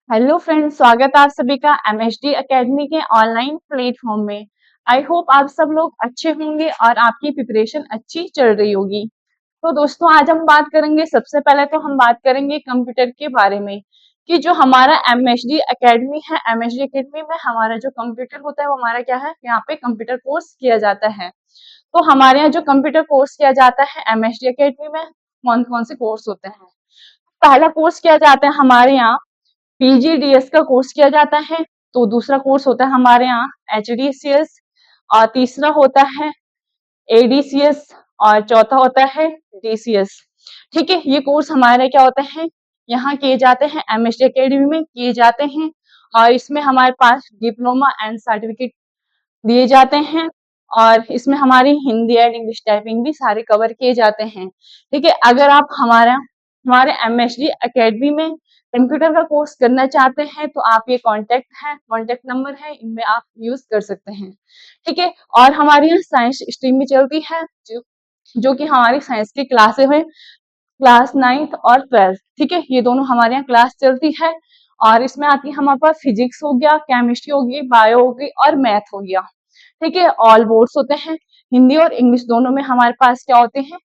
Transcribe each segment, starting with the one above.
Hello friends, स्वागत है आप सभी का एमएचडी एकेडमी के ऑनलाइन प्लेटफॉर्म में। आई होप आप सब लोग अच्छे होंगे और आपकी प्रिपरेशन अच्छी चल रही होगी। तो दोस्तों, आज हम बात करेंगे, सबसे पहले तो हम बात करेंगे कंप्यूटर के बारे में कि जो हमारा एमएचडी एकेडमी है, एमएचडी एकेडमी में हमारा जो कंप्यूटर होता है वो हमारा क्या है, यहाँ पे कंप्यूटर कोर्स किया जाता है। तो हमारे यहाँ जो कंप्यूटर कोर्स किया जाता है एमएचडी एकेडमी में, कौन कौन से कोर्स होते हैं। पहला कोर्स किया जाता है हमारे यहाँ पीजीडीएस का कोर्स किया जाता है। तो दूसरा कोर्स होता है हमारे यहाँ एचडीसीएस, और तीसरा होता है एडीसीएस, और चौथा होता है डीसीएस। ठीक है, ये कोर्स हमारे क्या होते हैं, यहाँ किए जाते हैं, एमएचडी एकेडमी में किए जाते हैं। और इसमें हमारे पास डिप्लोमा एंड सर्टिफिकेट दिए जाते हैं, और इसमें हमारी हिंदी एंड इंग्लिश टाइपिंग भी सारे कवर किए जाते हैं। ठीक है, अगर आप हमारे एमएचडी एकेडमी में कंप्यूटर का कोर्स करना चाहते हैं तो आप ये कांटेक्ट नंबर है, इनमें आप यूज कर सकते हैं। ठीक है, और हमारे यहाँ साइंस स्ट्रीम भी चलती है, जो कि हमारी साइंस की क्लासें हैं, क्लास 9th और 12th। ठीक है, ये दोनों हमारे यहाँ क्लास चलती है, और इसमें आती है हमारे पास फिजिक्स हो गया, केमिस्ट्री होगी, बायो होगी और मैथ हो गया। ठीक है, ऑल बोर्ड्स होते हैं, हिंदी और इंग्लिश दोनों में हमारे पास क्या होते हैं,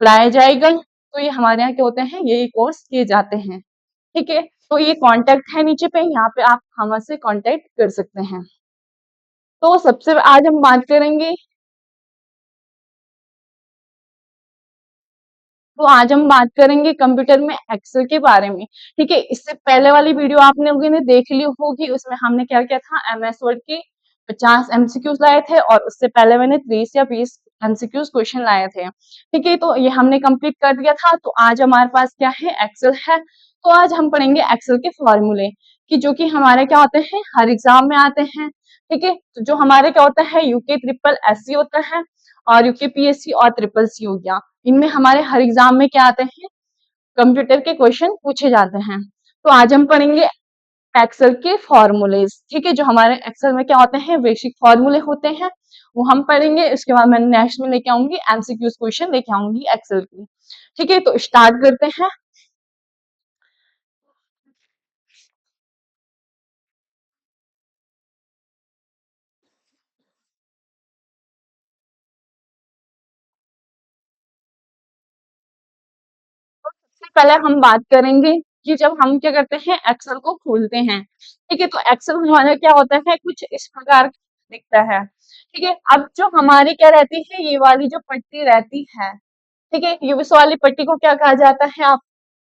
पढ़ाया जाएगा। तो ये हमारे यहाँ क्या होते हैं, ये कोर्स किए जाते हैं। ठीक है, तो ये कांटेक्ट है नीचे पे, यहाँ पे आप हमसे कांटेक्ट कर सकते हैं। तो सबसे आज हम बात करेंगे, कंप्यूटर में एक्सेल के बारे में। ठीक है, इससे पहले वाली वीडियो आपने लोगों ने देख ली होगी, उसमें हमने क्या किया था, एमएस वर्ड के 50 एमसीक्यूज लाए थे, और उससे पहले मैंने 30 या 20 एमसीक्यूज क्वेश्चन लाए थे। ठीक है, तो ये हमने कंप्लीट कर दिया था। तो आज हमारे पास क्या है, एक्सेल है। तो आज हम पढ़ेंगे एक्सेल के फॉर्मूले, कि जो कि हमारे क्या होते हैं, हर एग्जाम में आते हैं। ठीक है, तो जो हमारे क्या होता है, यूके ट्रिपल एससी होता है, और यूके पीएससी और ट्रिपल सी हो गया। इनमें हमारे हर एग्जाम में क्या आते हैं, कंप्यूटर के क्वेश्चन पूछे जाते हैं। तो आज हम पढ़ेंगे एक्सेल के फॉर्मूलेज। ठीक है, जो हमारे एक्सेल में क्या होते हैं, बेसिक फॉर्मूले होते हैं, वो हम पढ़ेंगे। उसके बाद मैं नेक्स्ट में लेके आऊंगी एमसीक्यूज क्वेश्चन लेके आऊंगी एक्सेल की। ठीक है, तो स्टार्ट करते हैं। सबसे पहले हम बात करेंगे कि जब हम क्या करते हैं, एक्सेल को खोलते हैं। ठीक है, तो एक्सेल हमारा क्या होता है, कुछ इस प्रकार दिखता है। ठीक है, अब जो हमारी क्या रहती है, ये वाली जो पट्टी रहती है, ठीक है, ये इस वाली पट्टी को क्या कहा जाता है, आप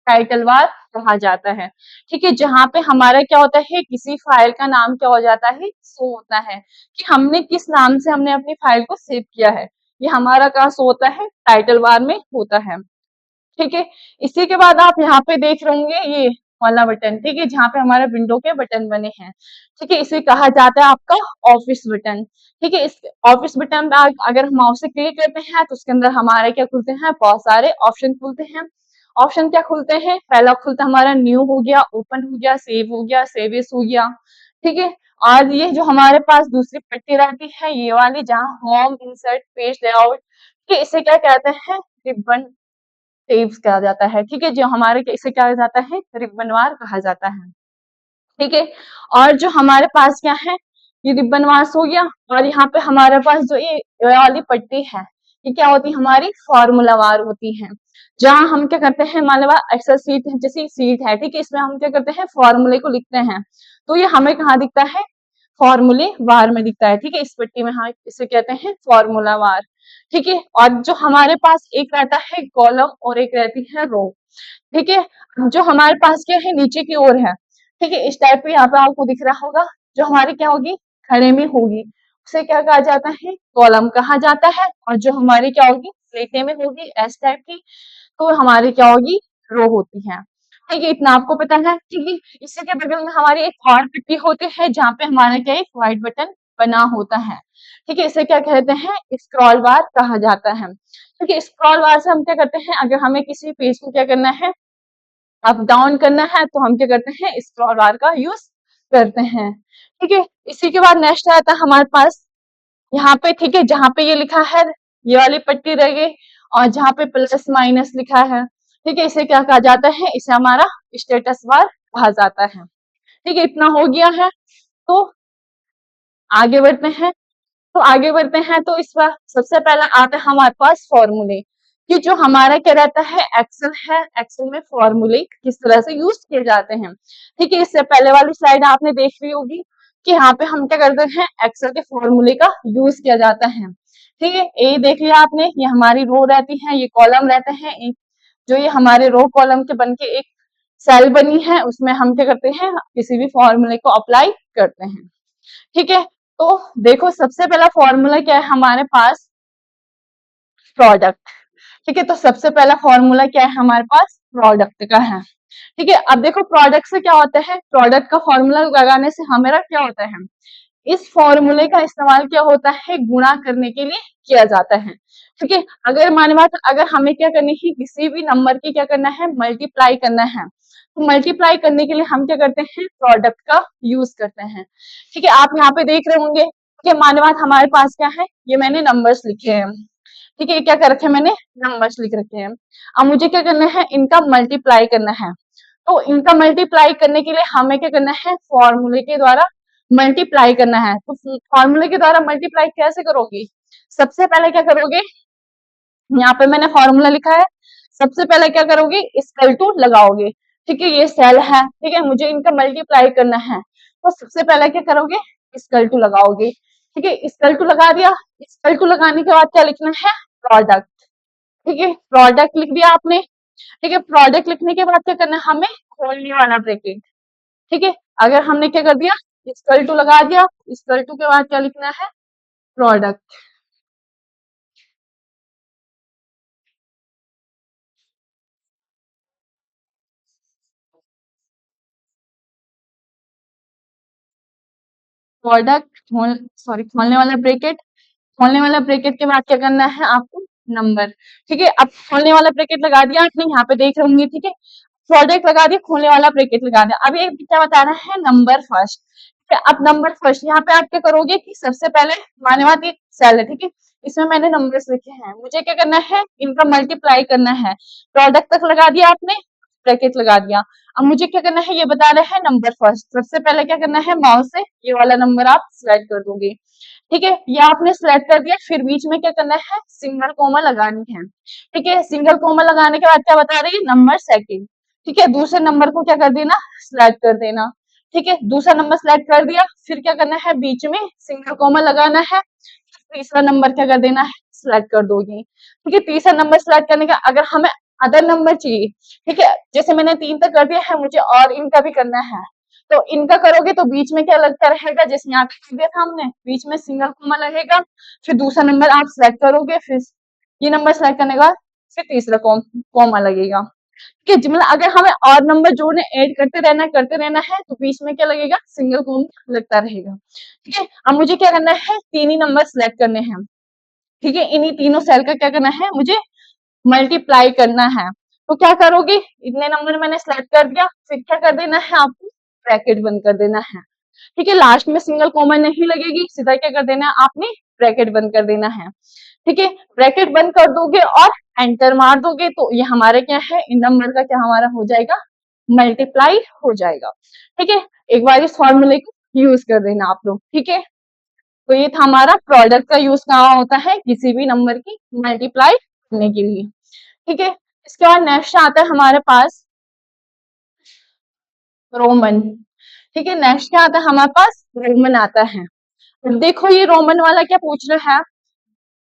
टाइटल बार कहा जाता है। ठीक है, जहां पे हमारा क्या होता है, किसी फाइल का नाम क्या हो जाता है, शो होता है कि हमने किस नाम से हमने अपनी फाइल को सेव किया है, ये हमारा कहाँ शो होता है, टाइटल बार में होता है। ठीक है, इसी के बाद आप यहाँ पे देख रहे होंगे ये वाला बटन, ठीक है, जहाँ पे हमारे विंडो के बटन बने हैं। ठीक है, इसे कहा जाता है आपका ऑफिस बटन। ठीक है, इस ऑफिस बटन पे अगर हम माउस से क्लिक करते हैं तो उसके अंदर हमारे क्या खुलते हैं, बहुत सारे ऑप्शन खुलते हैं। ऑप्शन क्या खुलते हैं, पहला खुलता है हमारा न्यू हो गया, ओपन हो गया, सेव हो गया, सेव एज हो गया। ठीक है, और ये जो हमारे पास दूसरी पट्टी रहती है, ये वाली, जहाँ होम, इंसर्ट, पेज लेआउट, इसे क्या कहते हैं, रिबन टेप्स कहा जाता है। ठीक है, जो हमारे इसे क्या कहा जाता है, रिबनवार कहा जाता है। ठीक है, और जो हमारे पास क्या है, ये रिबनवार हो गया, और यहाँ पे हमारे पास जो ये वाली पट्टी है, ये क्या होती है, हमारी फॉर्मूला वार होती है, जहाँ हम क्या करते हैं, मान लो एक्सेल सीट जैसी सीट है, ठीक है, इसमें हम क्या करते हैं, फॉर्मूले को लिखते हैं। तो ये हमें कहाँ दिखता है, फॉर्मूले वार में दिखता है। ठीक है, इस पट्टी में हाँ इसे कहते हैं फॉर्मूला वार। ठीक है, और जो हमारे पास एक रहता है कॉलम और एक रहती है रो। ठीक है, जो हमारे पास क्या है, नीचे की ओर है। ठीक है, इस टाइप पे यहाँ पे आपको दिख रहा होगा, जो हमारी क्या होगी, खड़े में होगी, उसे क्या कहा जाता है, कॉलम कहा जाता है। और जो हमारी क्या होगी, लेटे में होगी, एस टाइप की, तो हमारी क्या होगी, रो होती है। ठीक है, इतना आपको पता है। ठीक है, इसी के बगल में हमारी एक और पट्टी होती है, जहाँ पे हमारा क्या, एक व्हाइट बटन बना होता है। ठीक है, इसे क्या कहते हैं, स्क्रॉल बार कहा जाता है। ठीक है, स्क्रॉल बार से हम क्या करते हैं, अगर हमें किसी पेज को क्या करना है, अप डाउन करना है, तो हम क्या करते हैं, स्क्रॉल बार का यूज करते हैं। ठीक है, इसी के बाद नेक्स्ट आता है हमारे पास यहाँ पे, ठीक है, जहाँ पे ये लिखा है, ये वाली पट्टी रह गई, और जहाँ पे प्लस माइनस लिखा है, ठीक है, इसे क्या कहा जाता है, इसे हमारा स्टेटस बार कहा जाता है। ठीक है, इतना हो गया है। तो आगे बढ़ते हैं। तो इस बार सबसे पहला आता है हमारे पास फॉर्मूले, कि जो हमारा क्या रहता है एक्सेल है, एक्सेल में फॉर्मूले किस तरह से यूज किए जाते हैं। ठीक है, इससे पहले वाली स्लाइड आपने देख ली होगी कि यहाँ पे हम क्या करते हैं, एक्सेल के फॉर्मूले का यूज किया जाता है। ठीक है, ये देख लिया आपने, ये हमारी रो रहती है, ये कॉलम रहते हैं, जो ये हमारे रो कॉलम के बन के एक सेल बनी है, उसमें हम क्या करते हैं, किसी भी फॉर्मूले को अप्लाई करते हैं। ठीक है, तो देखो सबसे पहला फॉर्मूला क्या है हमारे पास, प्रोडक्ट। ठीक है, तो सबसे पहला फॉर्मूला क्या है हमारे पास, प्रोडक्ट का है। ठीक है, अब देखो प्रोडक्ट से क्या होता है, प्रोडक्ट का फॉर्मूला लगाने से हमारा क्या होता है, इस फॉर्मूले का इस्तेमाल क्या होता है, गुणा करने के लिए किया जाता है। ठीक है, अगर माने बात, अगर हमें क्या करनी है, किसी भी नंबर की क्या करना है, मल्टीप्लाई करना है, तो मल्टीप्लाई करने के लिए हम क्या करते हैं, प्रोडक्ट का यूज करते हैं। ठीक है, आप यहाँ पे देख रहे होंगे कि माने बात हमारे पास क्या है, ये मैंने नंबर्स लिखे हैं। ठीक है, क्या कर रखे हैं मैंने, नंबर्स लिख रखे हैं। अब मुझे क्या करना है, इनका मल्टीप्लाई करना है। तो इनका मल्टीप्लाई करने के लिए हमें क्या करना है, फॉर्मूले के द्वारा मल्टीप्लाई करना है। तो फॉर्मूले के द्वारा मल्टीप्लाई कैसे करोगे, सबसे पहले क्या करोगे, यहाँ पे मैंने फॉर्मूला लिखा है, सबसे पहले क्या करोगे, इक्वल टू लगाओगे। ठीक है, ये सेल है, ठीक है, मुझे इनका मल्टीप्लाई करना है, तो सबसे पहले क्या करोगे, इक्वल टू लगाओगे। ठीक है, इक्वल टू लगा दिया, इक्वल टू लगाने के बाद क्या लिखना है, प्रोडक्ट। ठीक है, प्रोडक्ट लिख दिया आपने। ठीक है, प्रोडक्ट लिखने के बाद क्या करना है, हमें खोलने वाला ब्रैकेट। ठीक है, अगर हमने क्या कर दिया, इक्वल टू लगा दिया, इक्वल टू के बाद क्या लिखना है, प्रोडक्ट। प्रोडक्ट सॉरी, खोलने वाला ब्रैकेट, खोलने वाला ब्रैकेट के बाद क्या करना है आपको, नंबर। ठीक है, अब खोलने वाला ब्रैकेट लगा दिया आपने, यहाँ पे देख रहे होंगे। ठीक है, प्रोडक्ट लगा दिया, खोलने वाला ब्रैकेट लगा दिया। अब ये क्या बता रहा है, नंबर फर्स्ट। ठीक है, अब नंबर फर्स्ट, यहाँ पे आप क्या करोगे कि सबसे पहले माने बात एक सेल है, ठीक है, इसमें मैंने नंबर्स लिखे हैं, मुझे क्या करना है, इनका मल्टीप्लाई करना है। प्रोडक्ट तक लगा दिया आपने, ब्रैकेट लगा दिया। अब मुझे क्या करना है, ये बता रहे हैं नंबर फर्स्ट, सबसे पहले क्या करना है, माउस से ये वाला नंबर आप सिलेक्ट कर दोगे। ठीक है, ये आपने सिलेक्ट कर दिया, फिर बीच में क्या करना है, सिंगल कोमा लगानी है। ठीक है, सिंगल कोमा लगाने के बाद क्या बता रही है, नंबर सेकंड। ठीक है, दूसरे नंबर को क्या कर देना, सिलेक्ट कर देना। ठीक है, दूसरा नंबर सिलेक्ट कर दिया, फिर क्या करना है, बीच में सिंगल कोमा लगाना है, तीसरा नंबर क्या कर देना है, सिलेक्ट कर दोगे। ठीक है, तीसरा नंबर सिलेक्ट करने का, अगर हमें अदर नंबर चाहिए, ठीक है, जैसे मैंने 3 तक कर दिया है, मुझे और इनका भी करना है, तो इनका करोगे तो बीच में क्या लगता रहेगा, जैसे यहाँ पे लिख दिया था हमने, बीच में सिंगल कोमा लगेगा, फिर दूसरा नंबर आप सिलेक्ट करोगे, फिर ये नंबर सिलेक्ट करने के बाद फिर तीसरा कोमा लगेगा। ठीक है, मतलब अगर हमें और नंबर जोड़ने, ऐड करते रहना है, तो बीच में क्या लगेगा, सिंगल कोमा लगता रहेगा। ठीक है, अब मुझे क्या करना है, 3 ही नंबर सिलेक्ट करने हैं। ठीक है, इन्हीं तीनों सेल का क्या करना है, मुझे मल्टीप्लाई करना है। तो क्या करोगे, इतने नंबर मैंने सिलेक्ट कर दिया, फिर क्या कर देना है आपको, ब्रैकेट बंद कर देना है। ठीक है, लास्ट में सिंगल कॉमा नहीं लगेगी, सीधा क्या कर देना है आपने, ब्रैकेट बंद कर देना है। ठीक है, ब्रैकेट बंद कर दोगे और एंटर मार दोगे, तो ये हमारे क्या है, इन नंबर का क्या हमारा हो जाएगा, मल्टीप्लाई हो जाएगा। ठीक है, एक बार इस फॉर्मूले को यूज कर देना आप लोग। ठीक है, तो ये था हमारा प्रोडक्ट का यूज कहाँ होता है, किसी भी नंबर की मल्टीप्लाई करने के लिए। ठीक है, इसके बाद नेक्स्ट आता है हमारे पास रोमन। ठीक है, नेक्स्ट क्या आता है हमारे पास, रोमन आता है। अब देखो ये रोमन वाला क्या पूछ रहा है,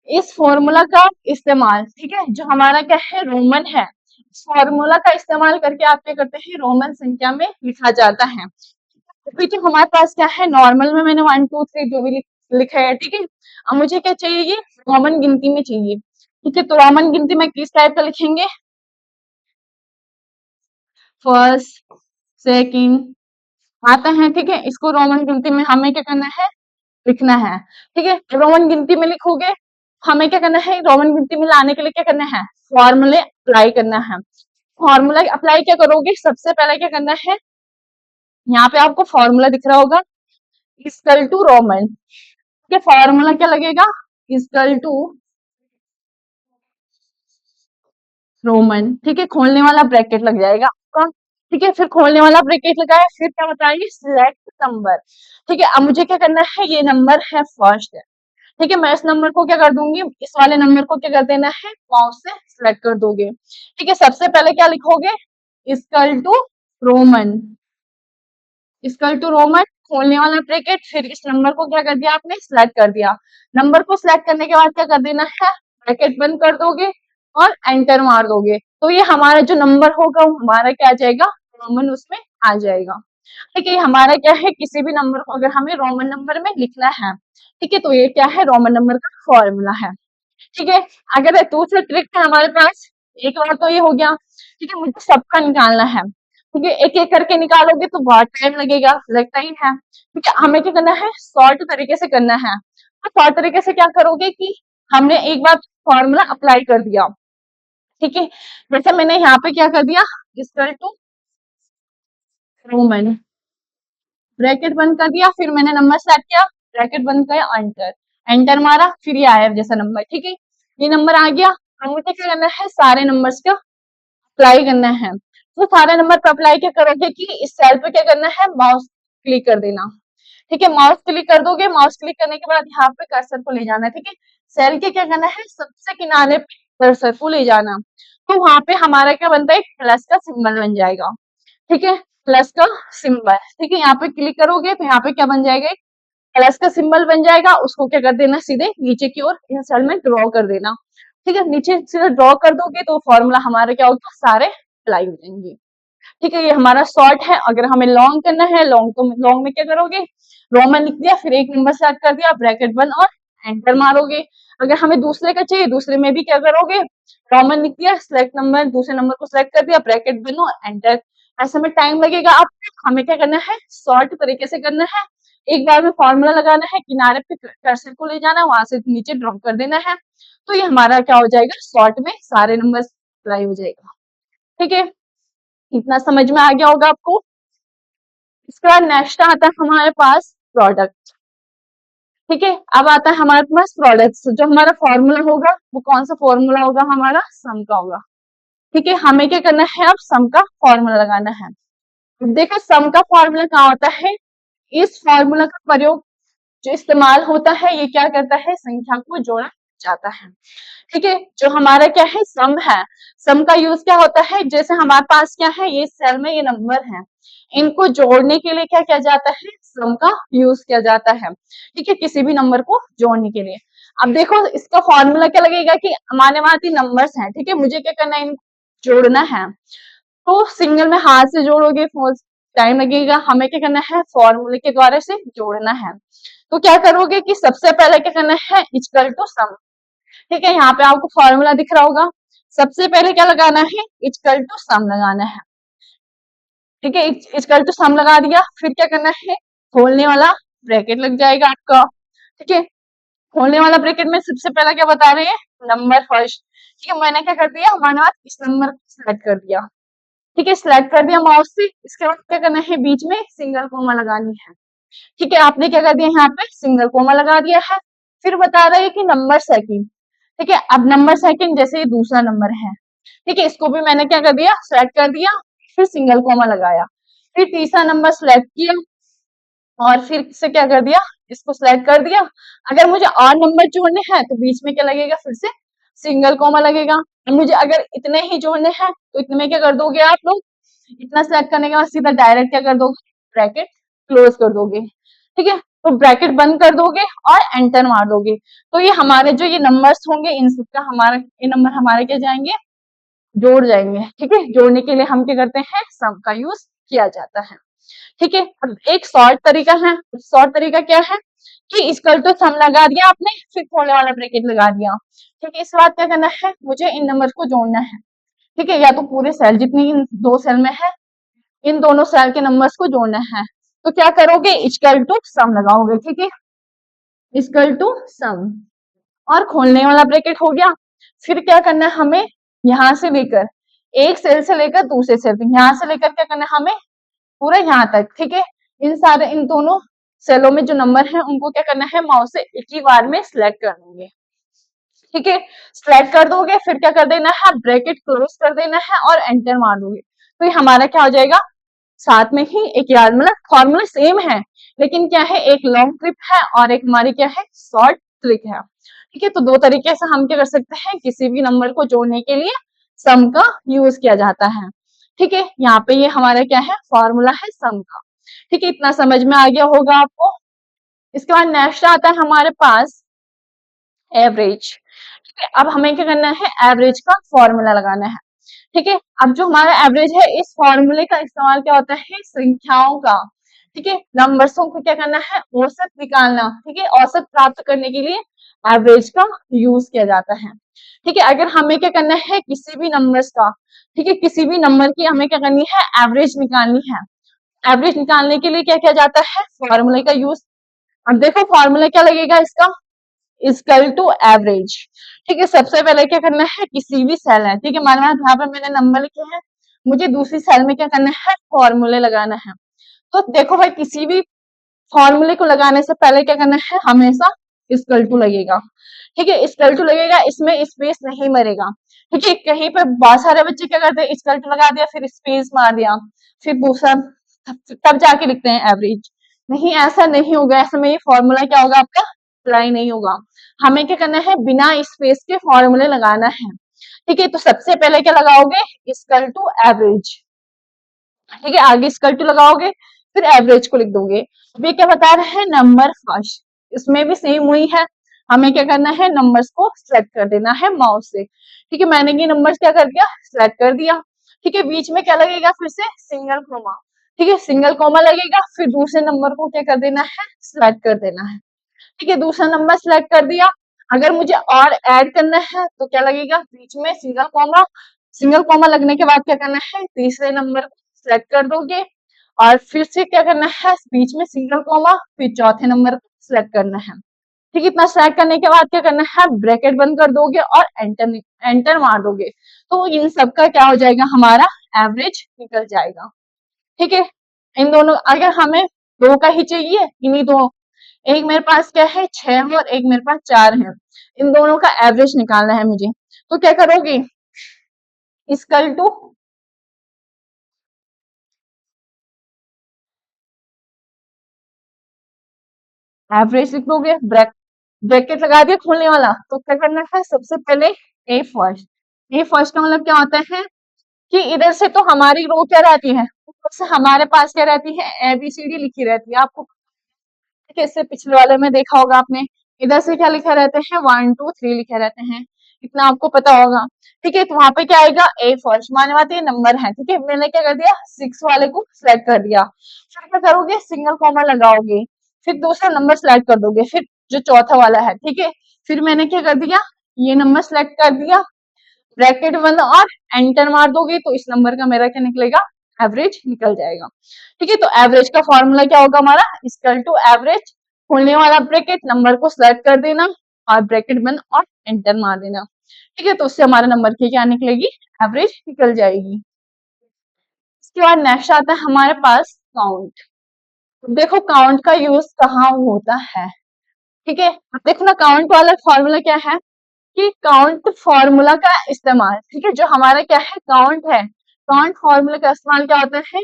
इस फॉर्मूला का इस्तेमाल, ठीक है, जो हमारा क्या है, रोमन है, इस फॉर्मूला का इस्तेमाल करके आप क्या करते हैं, रोमन संख्या में लिखा जाता है। अभी तो हमारे पास क्या है, नॉर्मल में मैंने 1 2 3 जो भी लिखा है। ठीक है, अब मुझे क्या चाहिए, ये रोमन गिनती में चाहिए। ठीक है, तो रोमन गिनती में किस टाइप का लिखेंगे, फर्स्ट, सेकंड आता है। ठीक है, इसको रोमन गिनती में हमें क्या करना है, लिखना है। ठीक है, रोमन गिनती में लिखोगे, हमें क्या करना है, रोमन गिनती में लाने के लिए क्या करना है, फॉर्मूले अप्लाई करना है। फॉर्मूला अप्लाई क्या करोगे, सबसे पहले क्या करना है, यहाँ पे आपको फॉर्मूला दिख रहा होगा, इक्वल टू रोमन के, फॉर्मूला क्या लगेगा, इक्वल टू रोमन। ठीक है, खोलने वाला ब्रैकेट लग जाएगा आपका। ठीक है, फिर खोलने वाला ब्रैकेट लगाया, फिर क्या बताएंगे, सिलेक्ट नंबर। ठीक है, अब मुझे क्या करना है, ये नंबर है फर्स्ट है। ठीक है, मैं इस नंबर को क्या कर दूंगी, इस वाले नंबर को क्या कर देना है, माउस से सिलेक्ट कर दोगे। ठीक है, सबसे पहले क्या लिखोगे, equal to roman, equal to roman, खोलने वाला ब्रैकेट, फिर इस नंबर को क्या कर दिया आपने, सिलेक्ट कर दिया। नंबर को सिलेक्ट करने के बाद क्या कर देना है, ब्रैकेट बंद कर दोगे और एंटर मार दोगे, तो ये हमारा जो नंबर होगा वो हमारा क्या आ जाएगा, रोमन उसमें आ जाएगा। ठीक है, ये हमारा क्या है, किसी भी नंबर को अगर हमें रोमन नंबर में लिखना है, ठीक है, तो ये क्या है, रोमन नंबर का फॉर्मूला है। ठीक है, अगर दूसरा ट्रिक है हमारे पास, एक बार तो ये हो गया। ठीक है, मुझे सबका निकालना है। ठीक है, एक एक करके निकालोगे तो बहुत टाइम लगेगा, लगता ही है। ठीक है, हमें क्या करना है, शॉर्ट तरीके से करना है। तो शॉर्ट तरीके से क्या करोगे कि हमने एक बार फॉर्मूला अप्लाई कर दिया। ठीक है, जैसे मैंने यहाँ पे क्या कर दिया, इक्वल टू रोमन, ब्रैकेट बंद कर दिया, फिर मैंने नंबर सेट किया, ब्रैकेट बंद किया, एंटर, एंटर मारा, फिर ये आया जैसा नंबर। ठीक है, ये नंबर आ गया। अब मुझे क्या करना है, सारे नंबर्स का अप्लाई करना है। तो सारे नंबर पे अप्लाई क्या करोगे कि इस सेल पे क्या करना है, माउस क्लिक कर देना। ठीक है, माउस क्लिक कर दोगे, माउस क्लिक करने के बाद यहाँ पे कर्सर को ले जाना है। ठीक है, सेल के क्या करना है, सबसे किनारे पे कर्सर को ले जाना, तो वहां पे हमारा क्या बनता है, प्लस का सिंबल बन जाएगा। ठीक है, प्लस का सिंबल। ठीक है, यहाँ पे क्लिक करोगे तो यहाँ पे क्या बन जाएगा, प्लस का सिंबल बन जाएगा, उसको क्या कर देना, सीधे नीचे की ओर इन सेल में ड्रॉ कर देना। ठीक है, नीचे सीधा ड्रॉ कर दोगे तो फॉर्मूला हमारा क्या होगा, सारे अप्लाई हो जाएंगे। ठीक है, ये हमारा शॉर्ट है। अगर हमें लॉन्ग करना है, लॉन्ग तो लॉन्ग में क्या करोगे, रोमन लिख दिया, फिर एक नंबर स्टार्ट कर दिया, ब्रैकेट बंद और एंटर मारोगे। अगर हमें दूसरे का चाहिए, दूसरे में भी क्या करोगे, रोमन लिख दिया, सिलेक्ट नंबर, दूसरे नंबर को सिलेक्ट कर दिया, ब्रैकेट बंद और एंटर। ऐसे में टाइम लगेगा। अब हमें क्या करना है, शॉर्ट तरीके से करना है। एक बार में फॉर्मूला लगाना है, किनारे पे कर्सर को ले जाना है, वहां से नीचे ड्रॉप कर देना है, तो ये हमारा क्या हो जाएगा, शॉर्ट में सारे नंबर अप्लाई हो जाएगा। ठीक है, इतना समझ में आ गया होगा आपको। इसके बाद नेक्स्ट आता है हमारे पास प्रोडक्ट। ठीक है, अब आता है हमारे पास प्रोडक्ट, जो हमारा फॉर्मूला होगा वो कौन सा फॉर्मूला होगा, हमारा सम का होगा। ठीक है, हमें क्या करना है, अब सम का फॉर्मूला लगाना है। देखो सम का फॉर्मूला क्या होता है, इस फॉर्मूला का प्रयोग जो इस्तेमाल होता है, ये क्या करता है, संख्या को जोड़ा जाता है। ठीक है, जो हमारा क्या है, सम है, सम का यूज क्या होता है, जैसे हमारे पास क्या है, ये सेल में ये नंबर है, इनको जोड़ने के लिए क्या किया जाता है, सम का यूज किया जाता है। ठीक है, किसी भी नंबर को जोड़ने के लिए। अब देखो इसका फॉर्मूला क्या लगेगा कि हमारे वहां तीन नंबर्स हैं। ठीक है, मुझे क्या करना है, इनको जोड़ना है, तो सिंगल में हाथ से जोड़ोगे टाइम लगेगा, हमें क्या करना है, फॉर्मूले के द्वारा से जोड़ना है। तो क्या करोगे कि सबसे पहले क्या करना है, इक्वल टू सम। ठीक है, यहाँ पे आपको फॉर्मूला दिख रहा होगा, सबसे पहले क्या लगाना है, इक्वल टू सम लगाना है। ठीक है, इक्वल टू सम लगा दिया, फिर क्या करना है, खोलने वाला ब्रैकेट लग जाएगा आपका। ठीक है, खोलने वाला ब्रैकेट में सबसे पहला क्या बता रहे हैं, नंबर फर्स्ट। ठीक है, मैंने क्या कर दिया, मैंने इस नंबर को सिलेक्ट कर दिया। ठीक है, सिलेक्ट कर दिया माउस से। इसके बाद क्या करना है, बीच में सिंगल कोमा लगानी है। ठीक है, आपने क्या कर दिया, यहाँ पे सिंगल कोमा लगा दिया है। फिर बता रहे हैं कि नंबर सेकंड। ठीक है, अब नंबर सेकंड जैसे ये दूसरा नंबर है, ठीक है, इसको भी मैंने क्या कर दिया, सेलेक्ट कर दिया, फिर सिंगल कोमा लगाया, फिर तीसरा नंबर सेलेक्ट किया और फिर से क्या कर दिया, इसको सिलेक्ट कर दिया। अगर मुझे और नंबर जोड़ने हैं तो बीच में क्या लगेगा, फिर से सिंगल कोमा लगेगा। और मुझे अगर इतने ही जोड़ने हैं तो इतने में क्या कर दोगे आप लोग, इतना सेलेक्ट करने के बाद सीधा डायरेक्ट क्या कर दोगे, ब्रैकेट क्लोज कर दोगे। ठीक है, तो ब्रैकेट बंद कर दोगे और एंटर मार दोगे, तो ये हमारे जो ये नंबर्स होंगे, इन सबका हमारा ये नंबर हमारे क्या जाएंगे, जोड़ जाएंगे। ठीक है, जोड़ने के लिए हम क्या करते हैं, सम का यूज किया जाता है। ठीक है, अब एक शॉर्ट तरीका है, शॉर्ट तरीका क्या है कि इक्वल टू सम लगा दिया आपने, फिर खोलने वाला ब्रैकेट लगा दिया। ठीक है, इस बात क्या करना है, मुझे इन नंबर को जोड़ना है। ठीक है, या तो पूरे सेल जितनी इन दो सेल में है, इन दोनों सेल के नंबर्स को जोड़ना है। तो क्या करोगे, इक्वल टू सम लगाओगे। ठीक है, इक्वल टू सम और खोलने वाला ब्रैकेट हो गया। फिर क्या करना है, हमें यहां से लेकर एक सेल से लेकर दूसरे सेल तक, यहां से लेकर क्या करना है, हमें पूरा यहाँ तक। ठीक है, इन सारे इन दोनों सेलों में जो नंबर है उनको क्या करना है, माउस से एक ही बार में सिलेक्ट कर देंगे। ठीक है, सिलेक्ट कर दोगे, फिर क्या कर देना है, ब्रैकेट क्लोज कर देना है और एंटर मार दोगे। तो ये हमारा क्या हो जाएगा, साथ में ही एक याद, मतलब फॉर्मूला सेम है लेकिन क्या है, एक लॉन्ग ट्रिक है और एक हमारी क्या है, शॉर्ट ट्रिक है। ठीक है, तो दो तरीके से हम क्या कर सकते हैं, किसी भी नंबर को जोड़ने के लिए सम का यूज किया जाता है। ठीक है, यहाँ पे ये हमारा क्या है, फॉर्मूला है सम का। ठीक है, इतना समझ में आ गया होगा आपको। इसके बाद नेक्स्ट आता है हमारे पास एवरेज। ठीक है, अब हमें क्या करना है, एवरेज का फॉर्मूला लगाना है। ठीक है, अब जो हमारा एवरेज है, इस फॉर्मूले का इस्तेमाल क्या होता है, संख्याओं का, ठीक है, नंबर्सों को क्या करना है, औसत निकालना। ठीक है, औसत प्राप्त करने के लिए एवरेज का यूज किया जाता है। ठीक है, अगर हमें क्या करना है, किसी भी नंबर्स का, ठीक है, किसी भी नंबर की हमें क्या करनी है, एवरेज निकालनी है। एवरेज निकालने के लिए क्या किया जाता है, फॉर्मूले का यूज। अब देखो फॉर्मूला क्या लगेगा इसका, इक्वल टू एवरेज। ठीक है, सबसे पहले क्या करना है, किसी भी सेल है, ठीक है, मान लो यहाँ पे मैंने नंबर लिखे हैं, मुझे दूसरी सेल में क्या करना है, फॉर्मूले लगाना है। तो देखो भाई, किसी भी फॉर्मूले को लगाने से पहले क्या करना है, हमेशा इक्वल टू लगेगा। ठीक है, इक्वल टू लगेगा, इसमें स्पेस नहीं मरेगा। ठीक है, कहीं पे बहुत सारे बच्चे क्या करते हैं, इक्वल टू लगा दिया फिर स्पेस मार दिया, फिर दूसरा, तब जाके लिखते हैं एवरेज। नहीं, ऐसा नहीं होगा, ऐसे में ये फॉर्मूला क्या होगा आपका, अप्लाई नहीं होगा। हमें क्या करना है, बिना स्पेस के फॉर्मूले लगाना है। ठीक है, तो सबसे पहले क्या लगाओगे, इक्वल टू एवरेज। ठीक है, आगे इक्वल टू लगाओगे, फिर एवरेज को लिख दोगे। अब ये क्या बता रहे हैं, नंबर फर्स्ट, इसमें भी सेम हुई है। हमें क्या करना है, नंबर्स को सेलेक्ट कर देना है माउस से। ठीक है, मैंने ये नंबर्स क्या कर दिया, सेलेक्ट कर दिया। ठीक है, बीच में क्या लगेगा, फिर से सिंगल कोमा। ठीक है, सिंगल कोमा लगेगा, फिर दूसरे नंबर को क्या कर देना है, सेलेक्ट कर देना है। ठीक है, दूसरा नंबर सेलेक्ट कर दिया। अगर मुझे और ऐड करना है तो क्या लगेगा, बीच में सिंगल कॉमा। सिंगल कॉमा लगने के बाद क्या करना है, तीसरे नंबर को सेलेक्ट कर दोगे और फिर से क्या करना है, बीच में सिंगल कॉमा, फिर चौथे नंबर को सेलेक्ट करना है। ठीक है, इतना सेलेक्ट करने के बाद क्या करना है, ब्रैकेट बंद कर दोगे और एंटर एंटर मार दोगे, तो इन सबका क्या हो जाएगा, हमारा एवरेज निकल जाएगा। ठीक है, इन दोनों, अगर हमें दो का ही चाहिए, इन्हीं दो, एक मेरे पास क्या है 6 और एक मेरे पास 4 है, इन दोनों का एवरेज निकालना है मुझे, तो क्या करोगे, इक्वल टू एवरेज लिख दोगे, ब्रैकेट लगा दिया खोलने वाला, तो क्या करना है, सबसे पहले ए फर्स्ट। ए फर्स्ट का मतलब क्या होता है कि इधर से तो हमारी रो क्या रहती है, ऊपर से हमारे पास क्या रहती है, ABCD लिखी रहती है, आपको कैसे पिछले वाले में देखा होगा आपने, इधर से क्या लिखा रहते हैं, 1 2 3 लिखे रहते हैं, इतना आपको पता होगा। ठीक है, तो वहां पे क्या आएगा, ए फर्स्ट, माने बात ये नंबर है। ठीक है, मैंने क्या कर दिया, 6 वाले को सिलेक्ट कर दिया, फिर क्या करोगे, सिंगल कॉमा लगाओगे, फिर दूसरा नंबर सिलेक्ट कर दोगे, फिर जो चौथा वाला है, ठीक है, फिर मैंने क्या कर दिया, ये नंबर सिलेक्ट कर दिया, ब्रैकेट बंद और एंटर मार दोगे, तो इस नंबर का मेरा क्या निकलेगा, एवरेज निकल जाएगा। ठीक है, तो एवरेज का फॉर्मूला क्या होगा हमारा, इक्वल टू एवरेज, खोलने वाला ब्रैकेट, नंबर को सिलेक्ट कर देना और ब्रैकेट बंद और एंटर मार देना। ठीक है, तो उससे हमारे नंबर की क्या निकलेगी, एवरेज निकल जाएगी। इसके बाद नेक्स्ट आता है हमारे पास काउंट। देखो काउंट का यूज कहाँ होता है। ठीक है, अब देखो ना, काउंट वाला फॉर्मूला क्या है, कि काउंट फॉर्मूला का इस्तेमाल, ठीक है, जो हमारा क्या है, काउंट है, काउंट फॉर्मूला का इस्तेमाल क्या होता है,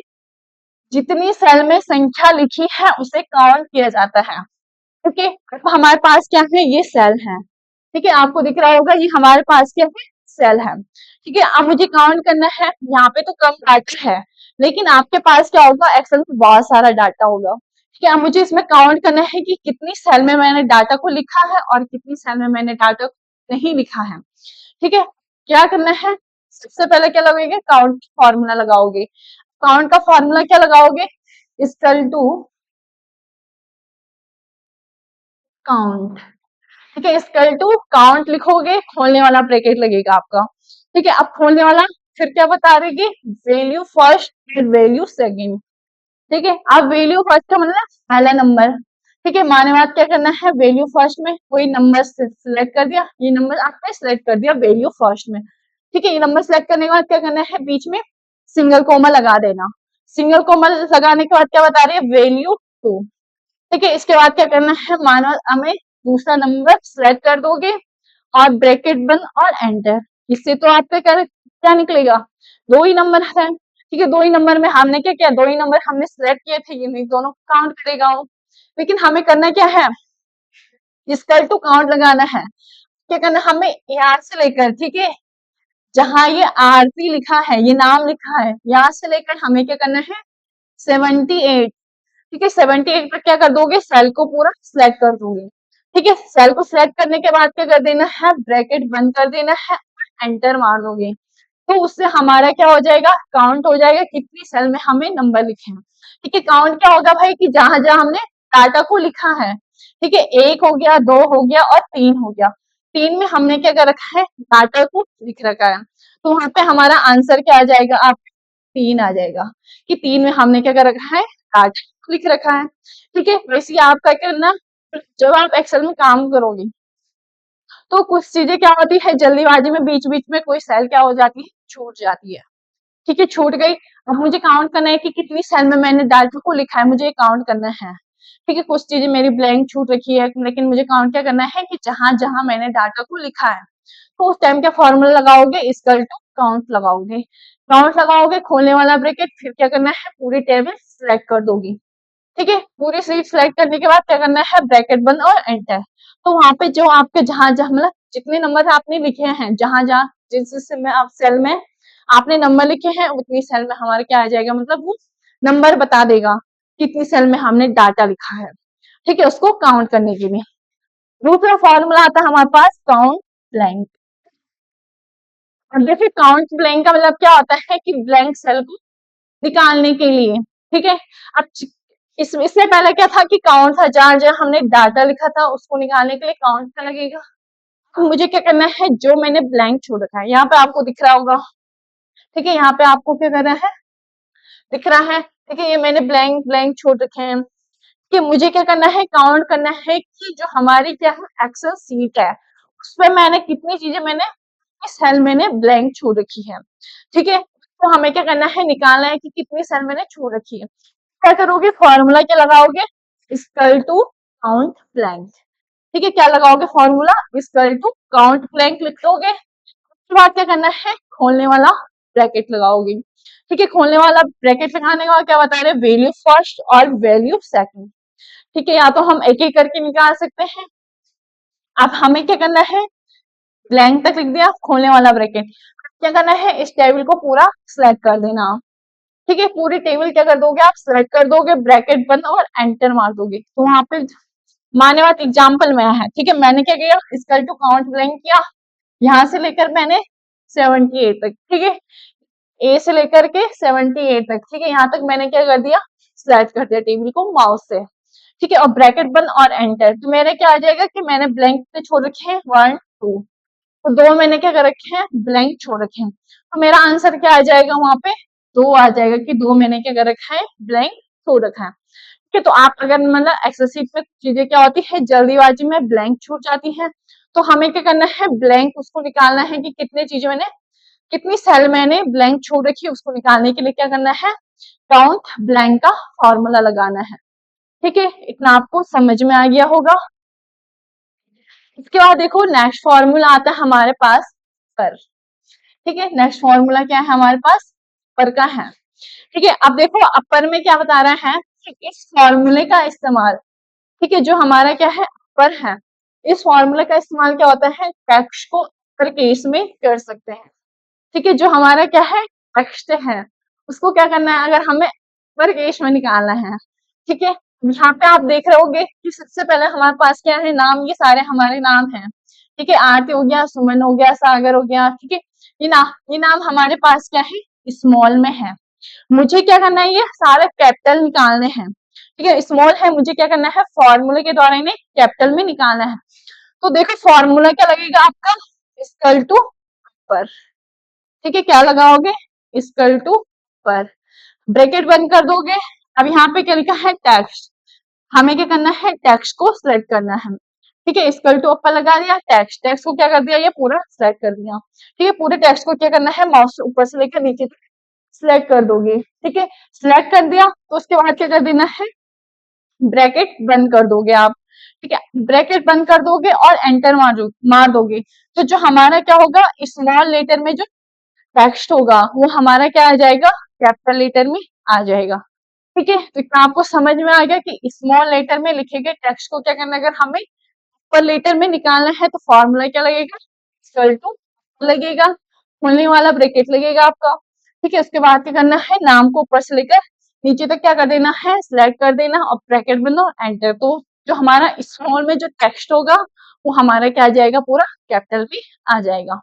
जितनी सेल में संख्या लिखी है उसे काउंट किया जाता है। ठीक है, तो हमारे पास क्या है, ये सेल है। ठीक है, आपको दिख रहा होगा ये हमारे पास क्या है, सेल है। ठीक है, अब मुझे काउंट करना है, यहाँ पे तो कम डाटा है, लेकिन आपके पास क्या होगा, एक्सेल में बहुत सारा डाटा होगा। ठीक है, अब मुझे इसमें काउंट करना है कि कितनी सेल में मैंने डाटा को लिखा है और कितनी सेल में मैंने डाटा को नहीं लिखा है। ठीक है, क्या करना है, सबसे पहले क्या लगेगा, काउंट फॉर्मूला लगाओगे। काउंट का फॉर्मूला क्या लगाओगे, इक्वल टू काउंट। ठीक है, इक्वल टू काउंट लिखोगे, खोलने वाला ब्रैकेट लगेगा आपका। ठीक है, अब खोलने वाला, फिर क्या बता देगी, वैल्यू फर्स्ट फिर वैल्यू सेकंड। ठीक है, अब वैल्यू फर्स्ट का मतलब पहला नंबर। ठीक है, माने बात क्या करना है, वैल्यू फर्स्ट में कोई नंबर सिलेक्ट कर दिया, ये नंबर आपने सिलेक्ट कर दिया वैल्यू फर्स्ट में। ठीक है, ये नंबर सिलेक्ट करने के बाद क्या करना है, बीच में सिंगल कोमा लगा देना। सिंगल कोमा लगाने के बाद क्या बता रही है, वैल्यू 2। ठीक है, इसके बाद क्या करना है, मानो हमें दूसरा नंबर सिलेक्ट कर दोगे और ब्रैकेट बंद और एंटर, इससे तो आपके क्या निकलेगा, दो ही नंबर है। ठीक है, 2 ही नंबर में हमने क्या किया, 2 ही नंबर हमने सिलेक्ट किए थे, ये नहीं दोनों काउंट करेगा वो। लेकिन हमें करना क्या है, इक्वल टू काउंट लगाना है। क्या करना, हमें यहाँ से लेकर, ठीक है, जहां ये आरती लिखा है, ये नाम लिखा है, यहाँ से लेकर हमें क्या करना है 78, ठीक है, 78 पर क्या कर दोगे, सेल को पूरा सिलेक्ट कर दोगे। ठीक है, सेल को सिलेक्ट करने के बाद क्या कर देना है, ब्रैकेट बंद कर देना है, एंटर मार दोगे। तो उससे हमारा क्या हो जाएगा, काउंट हो जाएगा कितनी सेल में हमें नंबर लिखे हैं। ठीक है, काउंट क्या होगा भाई कि जहां जहां हमने डाटा को लिखा है, ठीक है, 1 हो गया, 2 हो गया और 3 हो गया, 3 में हमने क्या कर रखा है, डाटा को लिख रखा है। तो वहां पे हमारा आंसर क्या आ जाएगा, आप 3 आ जाएगा कि 3 में हमने क्या कर रखा है, डाटा लिख रखा है। ठीक है, वैसे ही आप क्या करना, जब आप एक्सेल में काम करोगे तो कुछ चीजें क्या होती है, जल्दीबाजी में बीच बीच में कोई सेल क्या हो जाती है, छूट जाती है। ठीक है, छूट गई, अब मुझे काउंट करना है कि कितनी सेल में मैंने डाटा को लिखा है, मुझे काउंट करना है। ठीक है, कुछ चीजें मेरी ब्लैंक छूट रखी है, लेकिन मुझे काउंट क्या करना है कि जहां जहां मैंने डाटा को लिखा है। तो उस टाइम क्या फॉर्मूला लगाओगे, इक्वल टू काउंट लगाओगे, काउंट लगाओगे, खोलने वाला ब्रैकेट, फिर क्या करना है, पूरी टेबल सिलेक्ट कर दोगी। ठीक है, पूरी सीट सिलेक्ट करने के बाद क्या करना है, ब्रैकेट बंद और एंटर। तो वहां पे जो आपके जहां जहां मतलब जितने नंबर आपने लिखे हैं, जहां जहां जिस जिस में आप सेल में आपने नंबर लिखे हैं, उतनी सेल में हमारा क्या आ जाएगा, मतलब वो नंबर बता देगा कितनी सेल में हमने डाटा लिखा है। ठीक है, उसको काउंट करने के लिए दूसरा फॉर्मूला आता है हमारे पास, काउंट ब्लैंक। और देखिए काउंट ब्लैंक का मतलब क्या होता है कि ब्लैंक सेल को निकालने के लिए। ठीक है, अब इससे पहले क्या था कि काउंट था, जहां जहां हमने डाटा लिखा था उसको निकालने के लिए काउंट का लगेगा। तो मुझे क्या करना है, जो मैंने ब्लैंक छोड़ रखा है, यहाँ पे आपको दिख रहा होगा, ठीक है, यहाँ पे आपको क्या करना है, दिख रहा है, ठीक है, ये मैंने ब्लैंक ब्लैंक छोड़ रखे हैं कि मुझे क्या करना है, काउंट करना है कि जो हमारी क्या है एक्सेल सीट है, उस पर मैंने कितनी चीजें मैंने सेल मैंने ब्लैंक छोड़ रखी है। ठीक है, तो हमें क्या करना है, निकालना है कि कितनी सेल मैंने छोड़ रखी है। क्या करोगे, फॉर्मूला क्या लगाओगे, इक्वल टू काउंट ब्लैंक। ठीक है, क्या लगाओगे, formula equal to count blank लिख दोगे। उसके बाद क्या करना है, खोलने वाला ब्रैकेट लगाओगे। ठीक है, खोलने वाला ब्रैकेट लगाने का क्या बता रहे, वैल्यू फर्स्ट और वैल्यू सेकंड। ठीक है, या तो हम एक एक करके निकाल सकते हैं। अब हमें क्या करना है, ब्लैंक तक लिख दिया, खोलने वाला ब्रैकेट, क्या करना है, इस टेबल को पूरा सिलेक्ट कर देना। ठीक है, पूरी टेबल क्या कर दोगे, आप सिलेक्ट कर दोगे, ब्रैकेट बंद और एंटर मार दोगे। तो वहां पे माने बात एग्जाम्पल में है। ठीक है, मैंने क्या किया, इक्वल टू काउंट ब्लैंक किया, यहाँ से लेकर मैंने 78 तक, ठीक है, ए से लेकर के 78 तक, ठीक है, यहाँ तक मैंने क्या कर दिया, सिलेक्ट कर दिया टेबल को माउस से। ठीक है, और ब्रैकेट बंद और एंटर, तो मेरे क्या आ जाएगा कि मैंने ब्लैंक पे छोड़ रखे हैं 1 2, तो 2 मैंने क्या कर रखे हैं, ब्लैंक छोड़ रखे हैं, तो मेरा आंसर क्या आ जाएगा, वहां पे 2 आ जाएगा कि 2 मैंने क्या कर रखा है, ब्लैंक छोड़ रखा है। ठीक है, तो आप अगर मतलब एक्सेल शीट में चीजें क्या होती है, जल्दीबाजी में ब्लैंक छूट जाती है, तो हमें क्या करना है, ब्लैंक उसको निकालना है कि कितनी चीजें मैंने, कितनी सेल मैंने ब्लैंक छोड़ रखी है, उसको निकालने के लिए क्या करना है, काउंट ब्लैंक का फॉर्मूला लगाना है। ठीक है, इतना आपको समझ में आ गया होगा। इसके बाद देखो नेक्स्ट फॉर्मूला आता है हमारे पास पर। ठीक है, नेक्स्ट फॉर्मूला क्या है हमारे पास, पर का है। ठीक है, अब देखो अपर में क्या बता रहा है कि इस फॉर्मूले का इस्तेमाल, ठीक है, जो हमारा क्या है अपर है, इस फॉर्मूले का इस्तेमाल क्या होता है, टेक्स्ट को अपर केस में कर सकते हैं। ठीक है, जो हमारा क्या है टेक्स्ट है, उसको क्या करना है, अगर हमें अपर केस में निकालना है। ठीक है, यहाँ पे आप देख रहे होगे कि सबसे पहले हमारे पास क्या है, नाम, ये सारे हमारे नाम हैं। ठीक है, आरती हो गया, सुमन हो गया, सागर हो गया। ठीक है, ये नाम हमारे पास क्या है, स्मॉल में है। मुझे क्या करना है, ये सारे कैपिटल निकालने हैं। ठीक है, स्मॉल है, मुझे क्या करना है, फॉर्मूले के द्वारा इन्हें कैपिटल में निकालना है। तो देखो फॉर्मूला क्या लगेगा आपका, इक्वल टू पर। ठीक है, क्या लगाओगे, इक्वल टू पर, ब्रैकेट बंद कर दोगे। अब यहाँ पे क्या लिखा है, टेक्स्ट, हमें क्या करना है, टेक्स्ट को सिलेक्ट करना है। ठीक है, इक्वल टू ऊपर लगा दिया, टेक्स्ट, टेक्स्ट को क्या कर दिया, ये पूरा सिलेक्ट कर दिया। ठीक है, पूरे टेक्स्ट को क्या करना है, माउस से ऊपर से लेकर नीचे तक सिलेक्ट कर दोगे। ठीक है, सिलेक्ट कर दिया, तो उसके बाद क्या कर देना है, ब्रैकेट बंद कर दोगे आप। ठीक है, ब्रैकेट बंद कर दोगे और एंटर मार दोगे। तो जो हमारा क्या होगा, स्मॉल लेटर में जो टेक्स्ट होगा वो हमारा क्या आ जाएगा, कैपिटल लेटर में आ जाएगा। ठीक है, तो इतना आपको समझ में आ गया कि स्मॉल लेटर में लिखे गए टेक्स्ट को क्या करना है, अगर हमें अपर लेटर में निकालना है तो फॉर्मूला क्या लगेगा, इक्वल टू लगेगा, खोलने वाला ब्रैकेट लगेगा आपका। ठीक है, उसके बाद क्या करना है, नाम को ऊपर से लेकर नीचे तक क्या कर देना है, सिलेक्ट कर देना और ब्रैकेट बंद और एंटर। तो जो हमारा स्मॉल में जो टेक्स्ट होगा वो हमारा क्या आ जाएगा, पूरा कैपिटल भी आ जाएगा।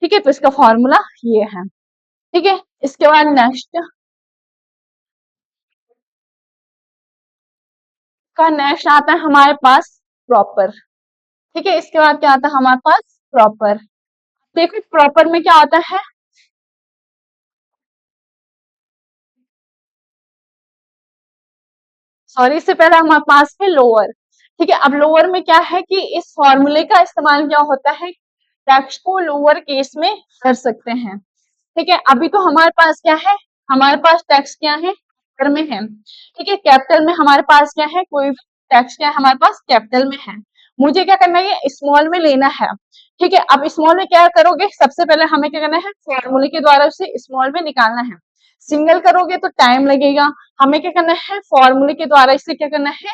ठीक है, तो इसका फॉर्मूला ये है। ठीक है, इसके बाद नेक्स्ट आता है हमारे पास प्रॉपर। ठीक है, इसके बाद क्या आता है हमारे पास प्रॉपर। देखो प्रॉपर में क्या आता है, सॉरी इससे पहले हमारे पास है लोअर। ठीक है, अब लोअर में क्या है कि इस फॉर्मूले का इस्तेमाल क्या होता है, टेक्स्ट को लोअर केस में कर सकते हैं। ठीक है, अभी तो हमारे पास क्या है, हमारे पास टेक्स्ट क्या है, कैपिटल में है। ठीक है, कैपिटल में हमारे पास क्या है, कोई भी टेक्स्ट क्या है हमारे पास कैपिटल में है। मुझे क्या करना है, ये स्मॉल में लेना है। ठीक है, अब स्मॉल में क्या करोगे, सबसे पहले हमें क्या करना है, फॉर्मूले के द्वारा उसे स्मॉल में निकालना है। सिंगल करोगे तो टाइम लगेगा, हमें क्या करना है, फॉर्मूले के द्वारा इसे क्या करना है,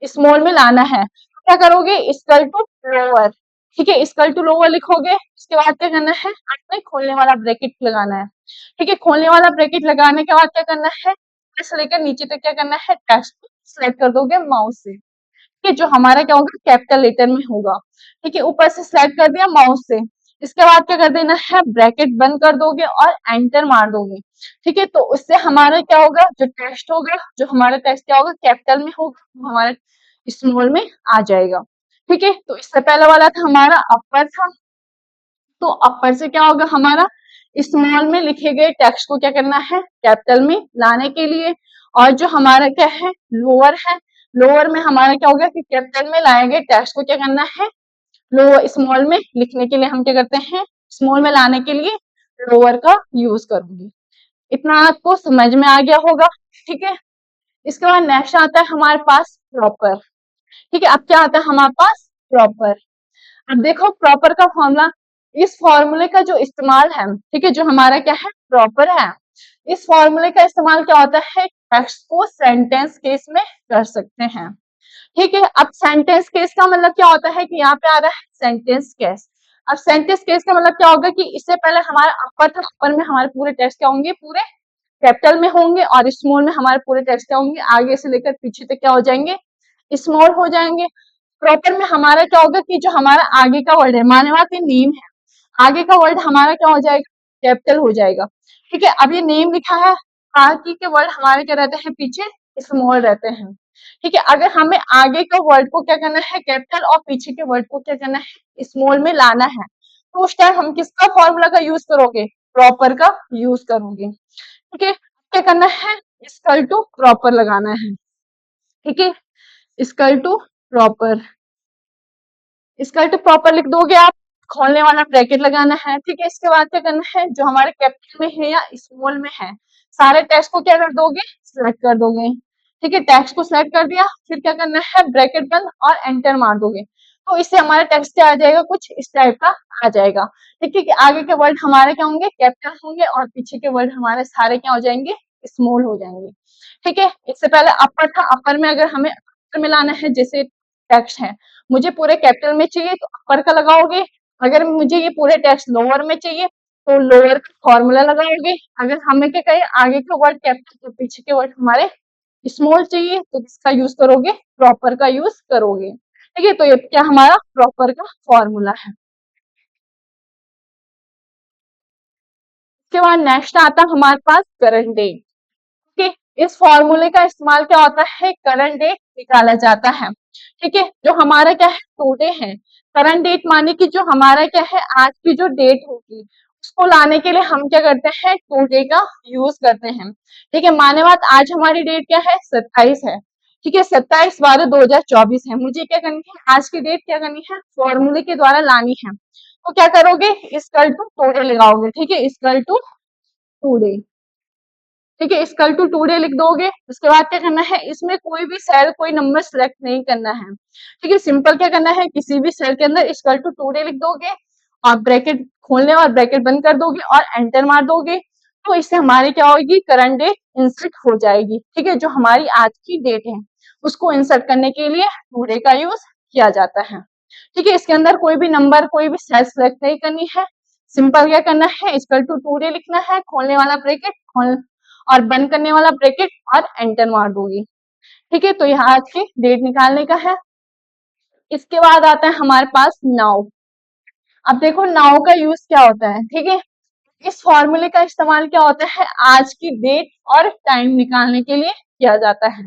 स्मॉल में लाना है। तो क्या करोगे, इक्वल टू लोअर। ठीक है, इक्वल टू लोअर लिखोगे, उसके बाद क्या करना है, आपने खोलने वाला ब्रैकेट लगाना है। ठीक है, खोलने वाला ब्रैकेट लगाने के बाद क्या करना है, से लेकर नीचे तक क्या करना है, टेक्स्ट को सिलेक्ट कर दोगे माउस से। ठीक है, जो हमारा क्या होगा, कैपिटल लेटर में होगा। ठीक है, ऊपर से सिलेक्ट कर दिया माउस से। इसके बाद क्या कर देना है, ब्रैकेट बंद कर दोगे और एंटर मार दोगे। ठीक है, तो उससे हमारा क्या होगा, जो टेक्स्ट होगा, जो हमारा टेक्स्ट क्या होगा, कैपिटल में होगा, वो हमारा स्मॉल में आ जाएगा। ठीक है, तो इससे पहले वाला था हमारा अपर था, तो अपर से क्या होगा हमारा, स्मॉल में लिखे गए टेक्स्ट को क्या करना है, कैपिटल में लाने के लिए। और जो हमारा क्या है, लोअर है, लोअर में हमारा क्या होगा कि कैपिटल में लाए गए टेक्स्ट को क्या करना है, लो स्मॉल में लिखने के लिए हम क्या करते हैं, स्मॉल में लाने के लिए लोअर का यूज करूंगी। इतना आपको समझ में आ गया होगा। ठीक है, इसके बाद नेक्स्ट आता है हमारे पास प्रॉपर। ठीक है, अब क्या आता है हमारे पास प्रॉपर। अब देखो प्रॉपर का फॉर्मूला, इस फॉर्मूले का जो इस्तेमाल है, ठीक है, जो हमारा क्या है प्रॉपर है, इस फॉर्मूले का इस्तेमाल क्या होता है, टेक्स्ट को सेंटेंस केस में कर सकते हैं। ठीक है, अब सेंटेंस केस का मतलब क्या होता है कि यहाँ पे आ रहा है सेंटेंस केस। अब सेंटेंस केस का मतलब क्या होगा कि इससे पहले हमारा अपर था, अपर में हमारे पूरे टेक्स्ट क्या होंगे, पूरे कैपिटल में होंगे, और स्मॉल में हमारे पूरे टेक्स्ट क्या होंगे, आगे से लेकर पीछे तक क्या हो जाएंगे, स्मॉल हो जाएंगे। प्रॉपर में हमारा क्या होगा कि जो हमारा आगे का वर्ड है, माने बात ये नेम है, आगे का वर्ड हमारा क्या हो जाएगा, कैपिटल हो जाएगा। ठीक है, अब ये नेम लिखा है, बाकी के वर्ड हमारे क्या रहते हैं, पीछे स्मॉल रहते हैं। ठीक है, अगर हमें आगे के वर्ड को क्या करना है, कैपिटल, और पीछे के वर्ड को क्या करना है, स्मॉल में लाना है, तो उस टाइम हम किसका फॉर्मूला का यूज करोगे, प्रॉपर का यूज करोगे। ठीक है, क्या करना है, इक्वल टू प्रॉपर लगाना है। ठीक है, equal to proper, equal to proper लिख दोगे आप, खोलने वाला ब्रैकेट लगाना है। ठीक है, इसके बाद क्या करना है, जो हमारे कैपिटल में है या स्मॉल में है, सारे टेक्स्ट को क्या कर दोगे, सिलेक्ट कर दोगे। ठीक है, टेक्स्ट को सिलेक्ट कर दिया, फिर क्या करना है, ब्रैकेट बंद और एंटर मार दोगे, तो इससे हमारा टेक्स्ट क्या आ जाएगा, कुछ इस टाइप का आ जाएगा। ठीक है, कि आगे के वर्ड हमारे क्या होंगे, कैपिटल होंगे, और पीछे के वर्ड हमारे सारे क्या हो जाएंगे, स्मॉल हो जाएंगे। ठीक है, इससे पहले अपर था, अपर में अगर हमें अपर में लाना है, जैसे टेक्स्ट है, मुझे पूरे कैपिटल में चाहिए तो अपर का लगाओगे, अगर मुझे ये पूरे टेक्स्ट लोअर में चाहिए तो लोअर का फॉर्मूला लगाओगे, अगर हमें क्या कहे आगे का वर्ड कैपिटल तो पीछे के वर्ड हमारे स्मॉल चाहिए तो किसका यूज करोगे, प्रॉपर का यूज करोगे। ठीक है, तो ये क्या हमारा प्रॉपर का फॉर्मूला है। इसके बाद नेक्स्ट आता है हमारे पास करंट डेट। ठीक है, इस फॉर्मूले का इस्तेमाल क्या होता है, करंट डेट निकाला जाता है। ठीक है, जो हमारा क्या है टुडे है, करंट डेट माने कि जो हमारा क्या है आज की जो डेट होगी उसको लाने के लिए हम क्या करते हैं, टुडे का यूज करते हैं। ठीक है, माने बात आज हमारी डेट क्या है, 27 है। ठीक है, 27/12/2024 है, मुझे क्या करनी है, आज की डेट क्या करनी है, फॉर्मूले के द्वारा लानी है। तो क्या करोगे, इक्वल टू टुडे लगाओगे। ठीक है, इक्वल टू टुडे। ठीक है, इक्वल टू टुडे लिख दोगे, उसके बाद क्या करना है, इसमें कोई भी सेल कोई नंबर सेलेक्ट नहीं करना है। ठीक है, सिंपल क्या करना है, किसी भी सेल के अंदर इक्वल टू टुडे लिख दोगे और ब्रैकेट खोलने और ब्रैकेट बंद कर दोगे और एंटर मार दोगे। तो इससे हमारी क्या होगी, करंट डेट इंसर्ट हो जाएगी। ठीक है, जो हमारी आज की डेट है उसको इंसर्ट करने के लिए टुडे का यूज किया जाता है। ठीक है, इसके अंदर कोई भी नंबर, कोई भी सेल सेलेक्ट नहीं करनी है। सिंपल क्या करना है, इक्वल टू टुडे लिखना है, खोलने वाला ब्रैकेट खोल और बंद करने वाला ब्रैकेट और एंटर मार दूंगी। ठीक है, तो यहाँ आज की डेट निकालने का है। इसके बाद आता है हमारे पास नाउ। अब देखो नाउ का यूज क्या होता है। ठीक है, इस फॉर्मूले का इस्तेमाल क्या होता है, आज की डेट और टाइम निकालने के लिए किया जाता है।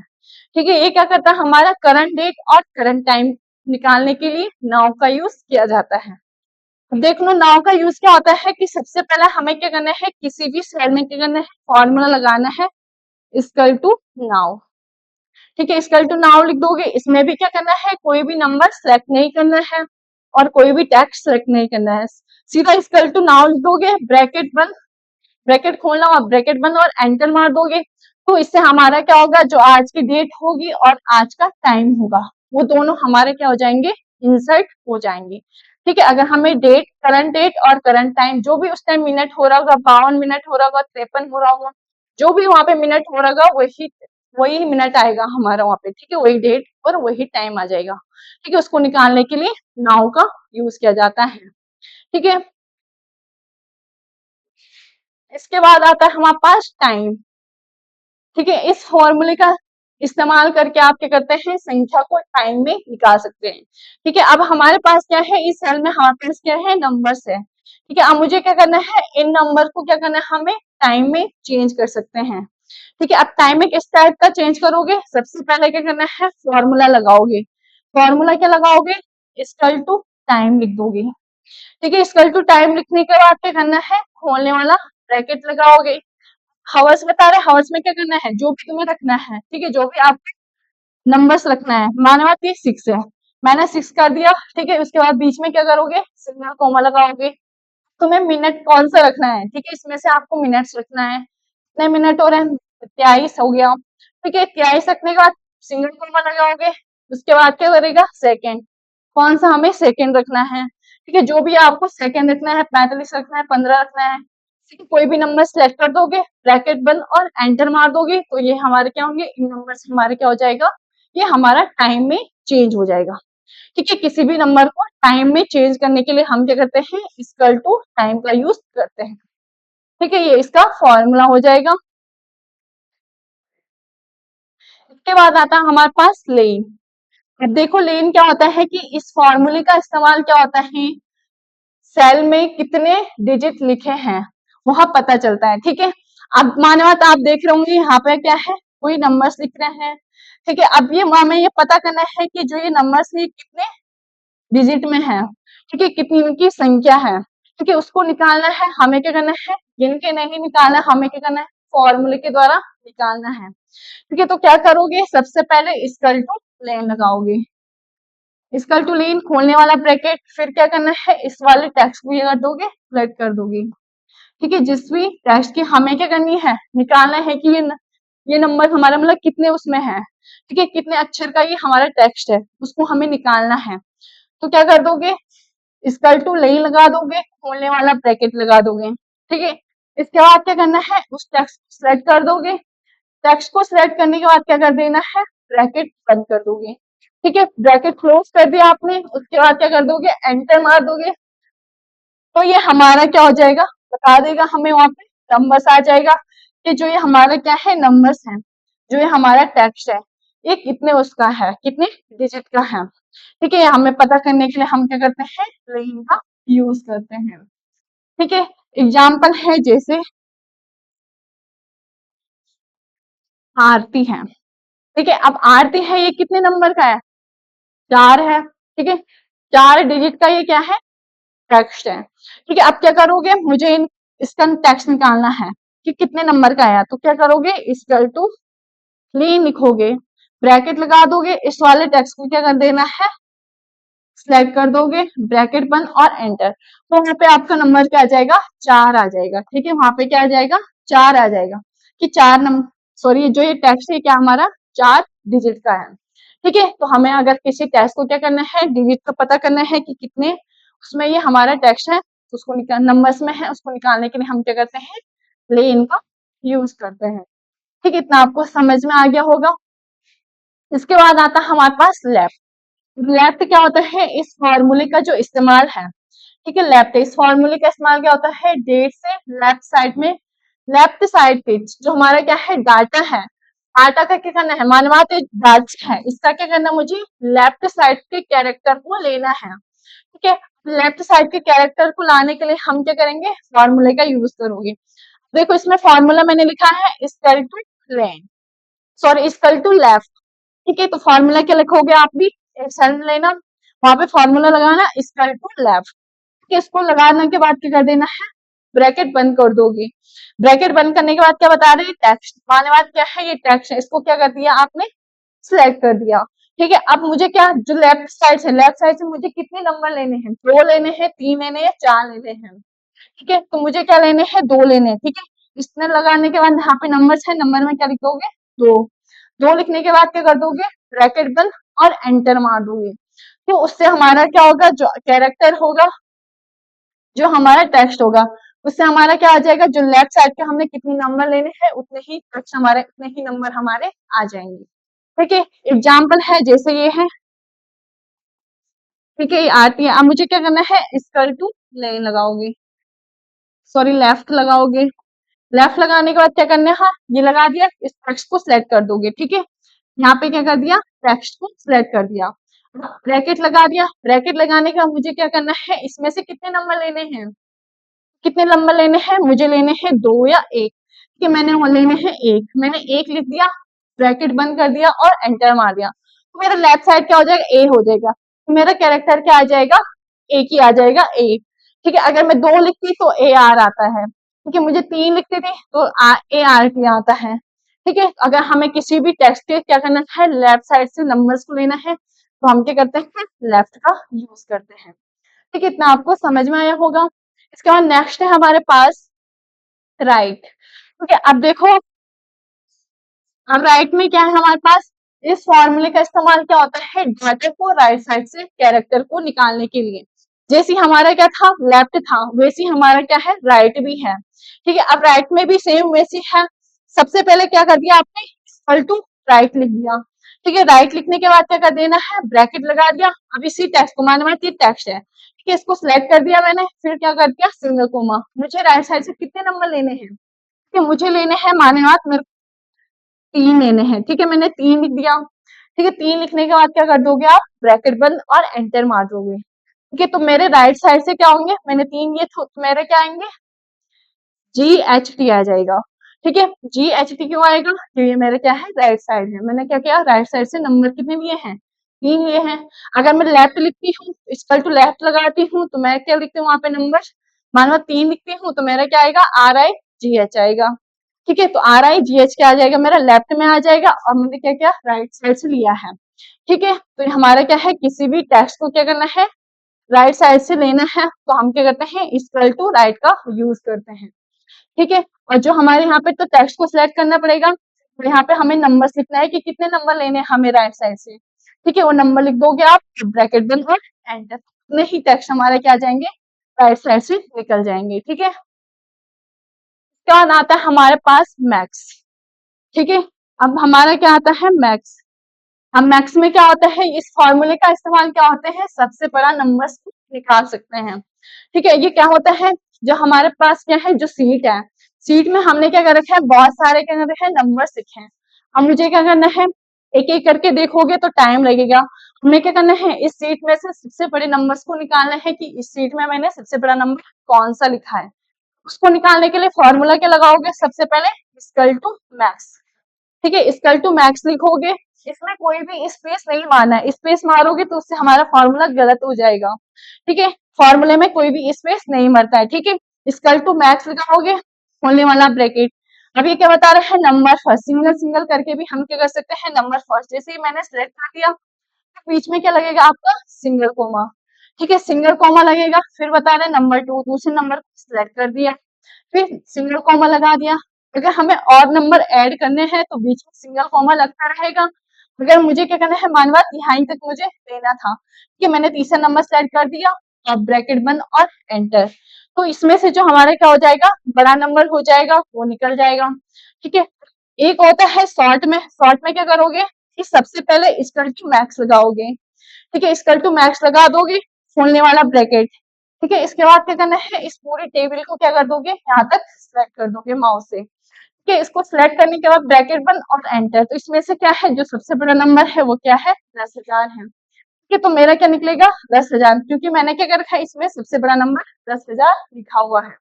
ठीक है, ये क्या करता है, हमारा करंट डेट और करंट टाइम निकालने के लिए नाउ का यूज किया जाता है। देख लो नाउ का यूज क्या होता है कि सबसे पहले हमें क्या करना है, किसी भी सेल में क्या करना है, फॉर्मूला लगाना है इक्वल टू नाउ। ठीक है, इक्वल टू नाउ लिख दोगे। इसमें भी क्या करना है, कोई भी नंबर सेलेक्ट नहीं करना है और कोई भी टेक्स्ट सेलेक्ट नहीं करना है, सीधा इक्वल टू नाउ लिख दोगे, ब्रैकेट बंद, ब्रैकेट खोलना और ब्रैकेट बंद और एंटर मार दोगे। तो इससे हमारा क्या होगा, जो आज की डेट होगी और आज का टाइम होगा वो दोनों हमारे क्या हो जाएंगे, इंसर्ट हो जाएंगे। ठीक है, अगर हमें डेट और करंट टाइम जो भी उस टाइम मिनट हो रहा होगा, 52 मिनट हो रहा होगा, 53 हो रहा होगा, जो भी वहां पे मिनट हो रहा होगा वही वही मिनट आएगा हमारा वहां पे। ठीक है, वही डेट और वही टाइम आ जाएगा। ठीक है, उसको निकालने के लिए नाउ का यूज किया जाता है। ठीक है, इसके बाद आता है हमारे पास टाइम। ठीक है, इस फॉर्मूले का इस्तेमाल करके आप क्या करते हैं, संख्या को टाइम में निकाल सकते हैं। ठीक है, अब हमारे पास क्या है, इस सेल में हमारे पास क्या है, नंबर्स है। ठीक है, अब मुझे क्या करना है, इन नंबर को क्या करना है, हमें टाइम में चेंज कर सकते हैं। ठीक है, अब टाइम में किस टाइप का चेंज करोगे, सबसे पहले क्या करना है, फॉर्मूला लगाओगे। फॉर्मूला क्या लगाओगे, इक्वल टू टाइम लिख दोगे। ठीक है, इक्वल टू टाइम लिखने के बाद क्या करना है, खोलने वाला ब्रैकेट लगाओगे। हावर्स बता रहे, हावर्स में क्या करना है, जो भी तुम्हें रखना है। ठीक है, जो भी आप नंबर्स रखना है, माना बात ये 6 है, मैंने 6 कर दिया। ठीक है, उसके बाद बीच में क्या करोगे, सिंगल कॉमा लगाओगे। तुम्हें मिनट कौन सा रखना है, ठीक है, इसमें से आपको मिनट्स रखना है। कितने मिनट हो रहे हैं, 23 हो गया। ठीक है, 23 रखने के बाद सिंगल कॉमा लगाओगे। उसके बाद क्या करेगा, सेकेंड, कौन सा हमें सेकेंड रखना है। ठीक है, जो भी आपको सेकेंड रखना है, 45 रखना है, 15 रखना है, ठीक है, कोई भी नंबर सेलेक्ट कर दोगे, ब्रैकेट बंद और एंटर मार दोगे, तो ये हमारे क्या होंगे, इन नंबर से हमारे क्या हो जाएगा, ये हमारा टाइम में चेंज हो जाएगा। ठीक है, किसी भी नंबर को टाइम में चेंज करने के लिए हम क्या करते हैं, इक्वल टू टाइम का यूज करते हैं। ठीक है, ये इसका फॉर्मूला हो जाएगा। इसके बाद आता है हमारे पास लेन। अब देखो लेन क्या होता है कि इस फॉर्मूले का इस्तेमाल क्या होता है, सेल में कितने डिजिट लिखे हैं वह पता चलता है। ठीक है, अब मानो बात आप देख रहे होंगे यहाँ पे क्या है, कोई नंबर्स लिख रहे हैं। ठीक है, अब ये हमें ये पता करना है कि जो ये नंबर्स है कितने डिजिट में है। ठीक है, कितनी उनकी संख्या है। ठीक है, उसको निकालना है, हमें क्या करना है, गिन के नहीं निकालना, हमें क्या करना है, फॉर्मूले के द्वारा निकालना है। ठीक है, तो क्या करोगे, सबसे पहले इक्वल टू लेन लगाओगे। इक्वल टू लेन, खोलने वाला ब्रैकेट, फिर क्या करना है, इस वाले टेक्स्ट को ये कर दोगे, फ्लैट कर दोगे। ठीक है, जिस भी टेक्स्ट की हमें क्या करनी है, निकालना है कि ये नंबर हमारा मतलब कितने उसमें है। ठीक है, कितने अक्षर का ये हमारा टेक्स्ट है, उसको हमें निकालना है। तो क्या कर दोगे, इक्वल टू लेन लगा दोगे, खोलने वाला ब्रैकेट लगा दोगे। ठीक है, इसके बाद क्या करना है, उस टेक्स्ट को सिलेक्ट कर दोगे। टेक्स्ट को सिलेक्ट करने के बाद क्या कर देना है, ब्रैकेट बंद कर दोगे। ठीक है, ब्रैकेट क्लोज कर दिया आपने, उसके बाद क्या कर दोगे, एंटर मार दोगे। तो ये हमारा क्या हो जाएगा, बता देगा हमें, वहां पे नंबर्स आ जाएगा कि जो ये हमारा क्या है, नंबर्स हैं, जो ये हमारा टेक्स्ट है, ये कितने उसका है, कितने डिजिट का है। ठीक है, हमें पता करने के लिए हम क्या करते हैं, लेन का यूज करते हैं। ठीक है, एग्जाम्पल है जैसे आरती है। ठीक है, अब आरती है, ये कितने नंबर का है, 4 है। ठीक है, 4 डिजिट का ये क्या है, टेक्स्ट है। ठीक है, अब क्या करोगे, मुझे इसका टेक्स्ट निकालना है कि कितने नंबर का है, तो क्या करोगे, इक्वल टू लेन लिखोगे, ब्रैकेट लगा दोगे, इस वाले टेक्स्ट को क्या कर देना है, सिलेक्ट कर दोगे, ब्रैकेट बंद और एंटर। तो वहां पे आपका नंबर क्या आ जाएगा, 4 आ जाएगा। ठीक है, वहां पे क्या आ जाएगा, 4 आ जाएगा कि 4 नंबर, सॉरी जो ये टेक्स्ट है क्या हमारा 4 डिजिट का है। ठीक है, तो हमें अगर किसी टेक्स्ट को क्या करना है, डिजिट का पता करना है कि कितने उसमें ये हमारा टेक्स्ट है, तो उसको निकाल नंबर्स में है, उसको निकालने के लिए हम क्या करते हैं, लेन का यूज करते हैं। ठीक है, इतना आपको समझ में आ गया होगा। इसके बाद आता है हमारे पास लेफ्ट। लेफ्ट क्या होता है, इस फॉर्मूले का जो इस्तेमाल है, ठीक है, लेफ्ट इस फॉर्मूले का इस्तेमाल क्या होता है, डेट से लेफ्ट साइड में, लेफ्ट साइड पे जो हमारा क्या है डाटा है, डाटा का क्या करना है, मानवाते डाटा है, इसका क्या करना है, मुझे लेफ्ट साइड के कैरेक्टर को लेना है। ठीक है, लेफ्ट साइड के कैरेक्टर को लाने के लिए हम क्या करेंगे, फॉर्मूले का यूज करोगे। देखो इसमें फॉर्मूला मैंने लिखा है equal to len, sorry equal to left. ठीक है, तो फॉर्मूला क्या लिखोगे आप भी, एक सेल लेना, वहां पे फॉर्मूला लगाना इक्वल टू लेफ्ट। इसको लगाने के बाद क्या कर देना है, ब्रैकेट बंद कर दोगे। ब्रैकेट बंद करने के बाद क्या बता रहे हैं, टेक्स्ट माने बाद क्या है, ये टेक्स्ट है, इसको क्या कर दिया आपने, सिलेक्ट कर दिया। ठीक है, अब मुझे क्या, जो लेफ्ट साइड से, लेफ्ट साइड से मुझे कितने नंबर लेने हैं, 2 लेने हैं, 3 लेने हैं, 4 लेने हैं। ठीक है, तो मुझे क्या लेने हैं, 2 लेने हैं। ठीक है, इसने लगाने के बाद यहाँ पे नंबर है, नंबर में क्या लिखोगे, 2। 2 लिखने के बाद क्या कर दोगे, ब्रैकेट बंद और एंटर मार दोगे। तो उससे हमारा क्या होगा, जो कैरेक्टर होगा, जो हमारा टेक्स्ट होगा, उससे हमारा क्या आ जाएगा, जो लेफ्ट साइड के हमने कितने नंबर लेने हैं उतने ही टेक्स्ट हमारे, उतने ही नंबर हमारे आ जाएंगे। ठीक है, एग्जाम्पल है जैसे ये है। ठीक है, ये आती है। अब मुझे क्या करना है, इक्वल टू लेन लगाओगे, सॉरी लेफ्ट लगाओगे। लेफ्ट लगाने के बाद क्या करना है, हाँ ये लगा दिया, इस टेक्स्ट को सिलेक्ट कर दोगे। ठीक है, यहाँ पे क्या कर दिया, टेक्स्ट को सिलेक्ट कर दिया, ब्रैकेट लगा दिया। ब्रैकेट लगाने का मुझे क्या करना है, इसमें से कितने नंबर लेने हैं, कितने नंबर लेने हैं, मुझे लेने हैं 2 या 1। ठीक है, मैंने वो लेने हैं 1, मैंने 1 लिख दिया, ब्रैकेट बंद कर दिया और एंटर मार दिया। तो मेरा लेफ्ट साइड क्या हो जाएगा, ए हो जाएगा। तो मेरा कैरेक्टर क्या आ जाएगा, एक ही आ जाएगा, ए। ठीक है, अगर मैं 2 लिखती तो ए आर आता है। ठीक है, मुझे 3 लिखते थे तो ए आर टी आता है। ठीक है, अगर हमें किसी भी टेक्स्ट के क्या करना है, लेफ्ट साइड से नंबर्स को लेना है, तो हम क्या करते हैं, लेफ्ट का यूज करते हैं। ठीक है, इतना आपको समझ में आया होगा। इसके बाद नेक्स्ट है हमारे पास राइट। ठीक है, अब देखो, अब राइट में क्या है हमारे पास, इस फॉर्मूले का इस्तेमाल क्या होता है, डाटा को राइट साइड से कैरेक्टर को निकालने के लिए। जैसे हमारा क्या था, लेफ्ट था, वैसे हमारा क्या है, राइट भी है। ठीक है, अब राइट में भी सेम वैसे है। सबसे पहले क्या कर दिया आपने, इक्वल टू राइट लिख दिया। ठीक है, राइट लिखने के बाद क्या कर देना है, ब्रैकेट लगा दिया। अब इसी टेक्स्ट को, माने ये टेक्स्ट है, ठीक है, इसको सिलेक्ट कर दिया मैंने, फिर क्या कर दिया, सिंगल कोमा। मुझे राइट साइड से कितने नंबर लेने हैं, ठीक है, मुझे लेने हैं, माने मेरे 3 लेने हैं। ठीक है, मैंने 3 लिख दिया। ठीक है, 3 लिखने के बाद क्या कर दोगे आप, ब्रैकेट बंद और एंटर मार दोगे। ठीक है, तो मेरे राइट साइड से क्या होंगे, मैंने 3 लिए तो मेरे क्या आएंगे, जी एच टी आ जाएगा। ठीक है, जी एच टी क्यों आएगा, क्योंकि ये मेरा क्या है, राइट साइड है। मैंने क्या किया, राइट साइड से नंबर कितने लिए हैं, 3 लिए हैं। अगर मैं लेफ्ट लिखती हूँ, इक्वल टू लेफ्ट लगाती हूँ, तो मैं क्या लिखती हूँ वहां पे नंबर, मान लो 3 लिखती हूँ तो मेरा क्या आएगा, आर आई जी एच आएगा। ठीक है, तो आर आई जी एच क्या आ जाएगा, मेरा लेफ्ट में आ जाएगा, और मैंने क्या किया, राइट साइड से लिया है। ठीक है, तो हमारा क्या है, किसी भी टेक्स्ट को क्या करना है, राइट साइड से लेना है, तो हम क्या करते हैं, इक्वल टू राइट का यूज करते हैं। ठीक है, और जो हमारे यहाँ पे तो टेक्स्ट को सिलेक्ट करना पड़ेगा, तो यहाँ पे हमें नंबर्स लिखना है कि कितने नंबर लेने हैं हमें राइट साइड से। ठीक है, वो नंबर लिख दोगे आप, ब्रैकेट बंद और एंटर, नहीं टेक्स्ट हमारे क्या आ जाएंगे, राइट साइड से निकल जाएंगे। ठीक है, इसके बाद आता है हमारे पास मैक्स। ठीक है, अब हमारा क्या आता है, मैक्स। अब मैक्स में क्या होता है, इस फॉर्मूले का इस्तेमाल क्या होते हैं, सबसे बड़ा नंबर निकाल सकते हैं। ठीक है, ये क्या होता है, जो हमारे पास क्या है, जो सीट है, सीट में हमने क्या कर रखा है, बहुत सारे क्या कर रखे हैं, नंबर लिखे हैं। अब मुझे क्या करना है, एक एक करके देखोगे तो टाइम लगेगा। हमें क्या करना है, इस सीट में से सबसे बड़े नंबर्स को निकालना है कि इस सीट में मैंने सबसे बड़ा नंबर कौन सा लिखा है। उसको निकालने के लिए फॉर्मूला क्या लगाओगे, सबसे पहले इक्वल टू मैक्स। ठीक है, इक्वल टू मैक्स लिखोगे, इसमें कोई भी स्पेस नहीं मारना है, स्पेस मारोगे तो उससे हमारा फॉर्मूला गलत हो जाएगा। ठीक है, फॉर्मूले में कोई भी स्पेस नहीं मरता है। ठीक है, इक्वल टू मैक्स लगाओगे, खोलने वाला ब्रैकेट। अब ये क्या बता रहे हैं, नंबर फर्स्ट, सिंगल सिंगल करके भी हम क्या कर सकते हैं, नंबर फर्स्ट। जैसे ही मैंने सिलेक्ट कर दिया, तो बीच में क्या लगेगा आपका, सिंगल कोमा। ठीक है, सिंगल कोमा लगेगा, फिर बता रहे नंबर 2, दूसरे नंबर को सिलेक्ट कर दिया, फिर सिंगल कॉमा लगा दिया। अगर हमें और नंबर ऐड करने हैं तो बीच में सिंगल कॉमा लगता रहेगा। अगर मुझे क्या करना है, मानवा यहाँ तक मुझे लेना था, कि मैंने तीसरा नंबर सेलेक्ट कर दिया, अब ब्रैकेट बंद और एंटर। तो इसमें से जो हमारा क्या हो जाएगा, बड़ा नंबर हो जाएगा, वो निकल जाएगा। ठीक है, एक होता है शॉर्ट में क्या करोगे कि सबसे पहले इक्वल टू मैक्स लगाओगे। ठीक है, इक्वल टू मैक्स लगा दोगे, खोलने वाला ब्रैकेट। ठीक है, इसके बाद क्या करना है, इस पूरे टेबल को क्या कर दोगे, यहाँ तक सिलेक्ट कर दोगे माउस से। ठीक है, इसको सिलेक्ट करने के बाद ब्रैकेट बंद और एंटर। तो इसमें से क्या है, जो सबसे बड़ा नंबर है वो क्या है, 10,000 है। ठीक है, तो मेरा क्या निकलेगा, 10,000, क्योंकि मैंने क्या कर रखा है, इसमें सबसे बड़ा नंबर 10,000 लिखा हुआ है।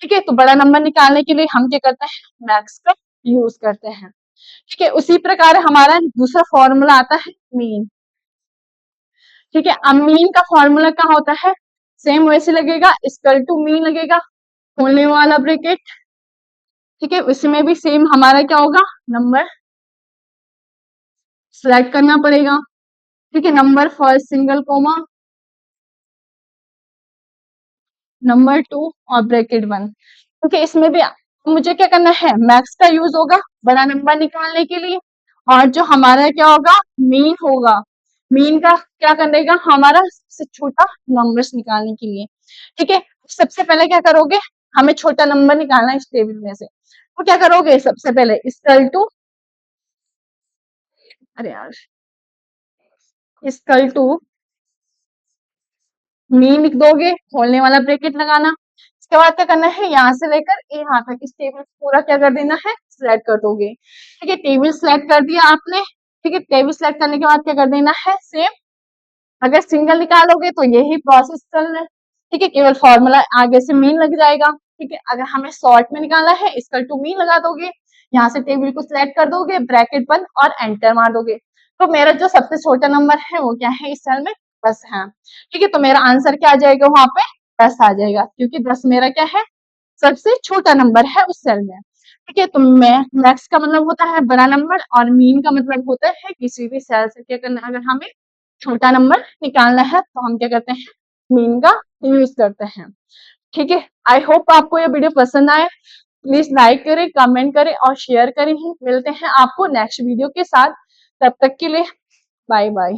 ठीक है, तो बड़ा नंबर निकालने के लिए हम क्या करते हैं, मैक्स का यूज करते हैं। ठीक है, उसी प्रकार हमारा दूसरा फॉर्मूला आता है मीन। ठीक है, अब मीन का फॉर्मूला क्या होता है, सेम वैसे लगेगा, इक्वल टू मीन लगेगा, खोलने वाला ब्रैकेट। ठीक है, उसमें भी सेम हमारा क्या होगा, नंबर सिलेक्ट करना पड़ेगा। ठीक है, number first single comma, number 2 और ब्रैकेट 1। ठीक है, इसमें भी मुझे क्या करना है, मैक्स का यूज होगा बड़ा नंबर निकालने के लिए, और जो हमारा क्या होगा, मीन होगा, मीन का क्या करेगा, हमारा सबसे छोटा नंबर्स निकालने के लिए। ठीक है, सबसे पहले क्या करोगे, हमें छोटा नंबर निकालना है इस टेबल में से, तो क्या करोगे, सबसे पहले इक्वल टू, अरे यार, इक्वल टू मीन लिख दोगे, खोलने वाला ब्रैकेट लगाना। इसके बाद क्या करना है, यहाँ से लेकर यहाँ तक इस टेबल पूरा क्या कर देना है, सिलेक्ट कर दोगे। ठीक है, टेबल सिलेक्ट कर दिया आपने। ठीक है, टेबल सिलेक्ट करने के बाद क्या कर देना है, सेम, अगर सिंगल निकालोगे तो यही प्रोसेस चलना है। ठीक है, केवल फॉर्मूला आगे से मीन लग जाएगा। ठीक है, अगर हमें शॉर्ट में निकालना है, इक्वल टू मीन लगा दोगे, यहाँ से टेबल को सिलेक्ट कर दोगे, ब्रैकेट बंद और एंटर मार दोगे। तो मेरा जो सबसे छोटा नंबर है वो क्या है, इस सेल में 10 है। ठीक है, तो मेरा आंसर क्या आ जाएगा, वहां पे 10 आ जाएगा, क्योंकि 10 मेरा क्या है, सबसे छोटा नंबर है उस सेल में। ठीक है, तो मैक्स का मतलब होता है बड़ा नंबर, और मीन का मतलब होता है किसी भी सेल से क्या करना, अगर हमें छोटा नंबर निकालना है तो हम क्या करते हैं, मीन का यूज करते हैं। ठीक है, आई होप आपको ये वीडियो पसंद आए। प्लीज लाइक करें, कमेंट करें और शेयर करें। मिलते हैं आपको नेक्स्ट वीडियो के साथ, तब तक के लिए बाय बाय।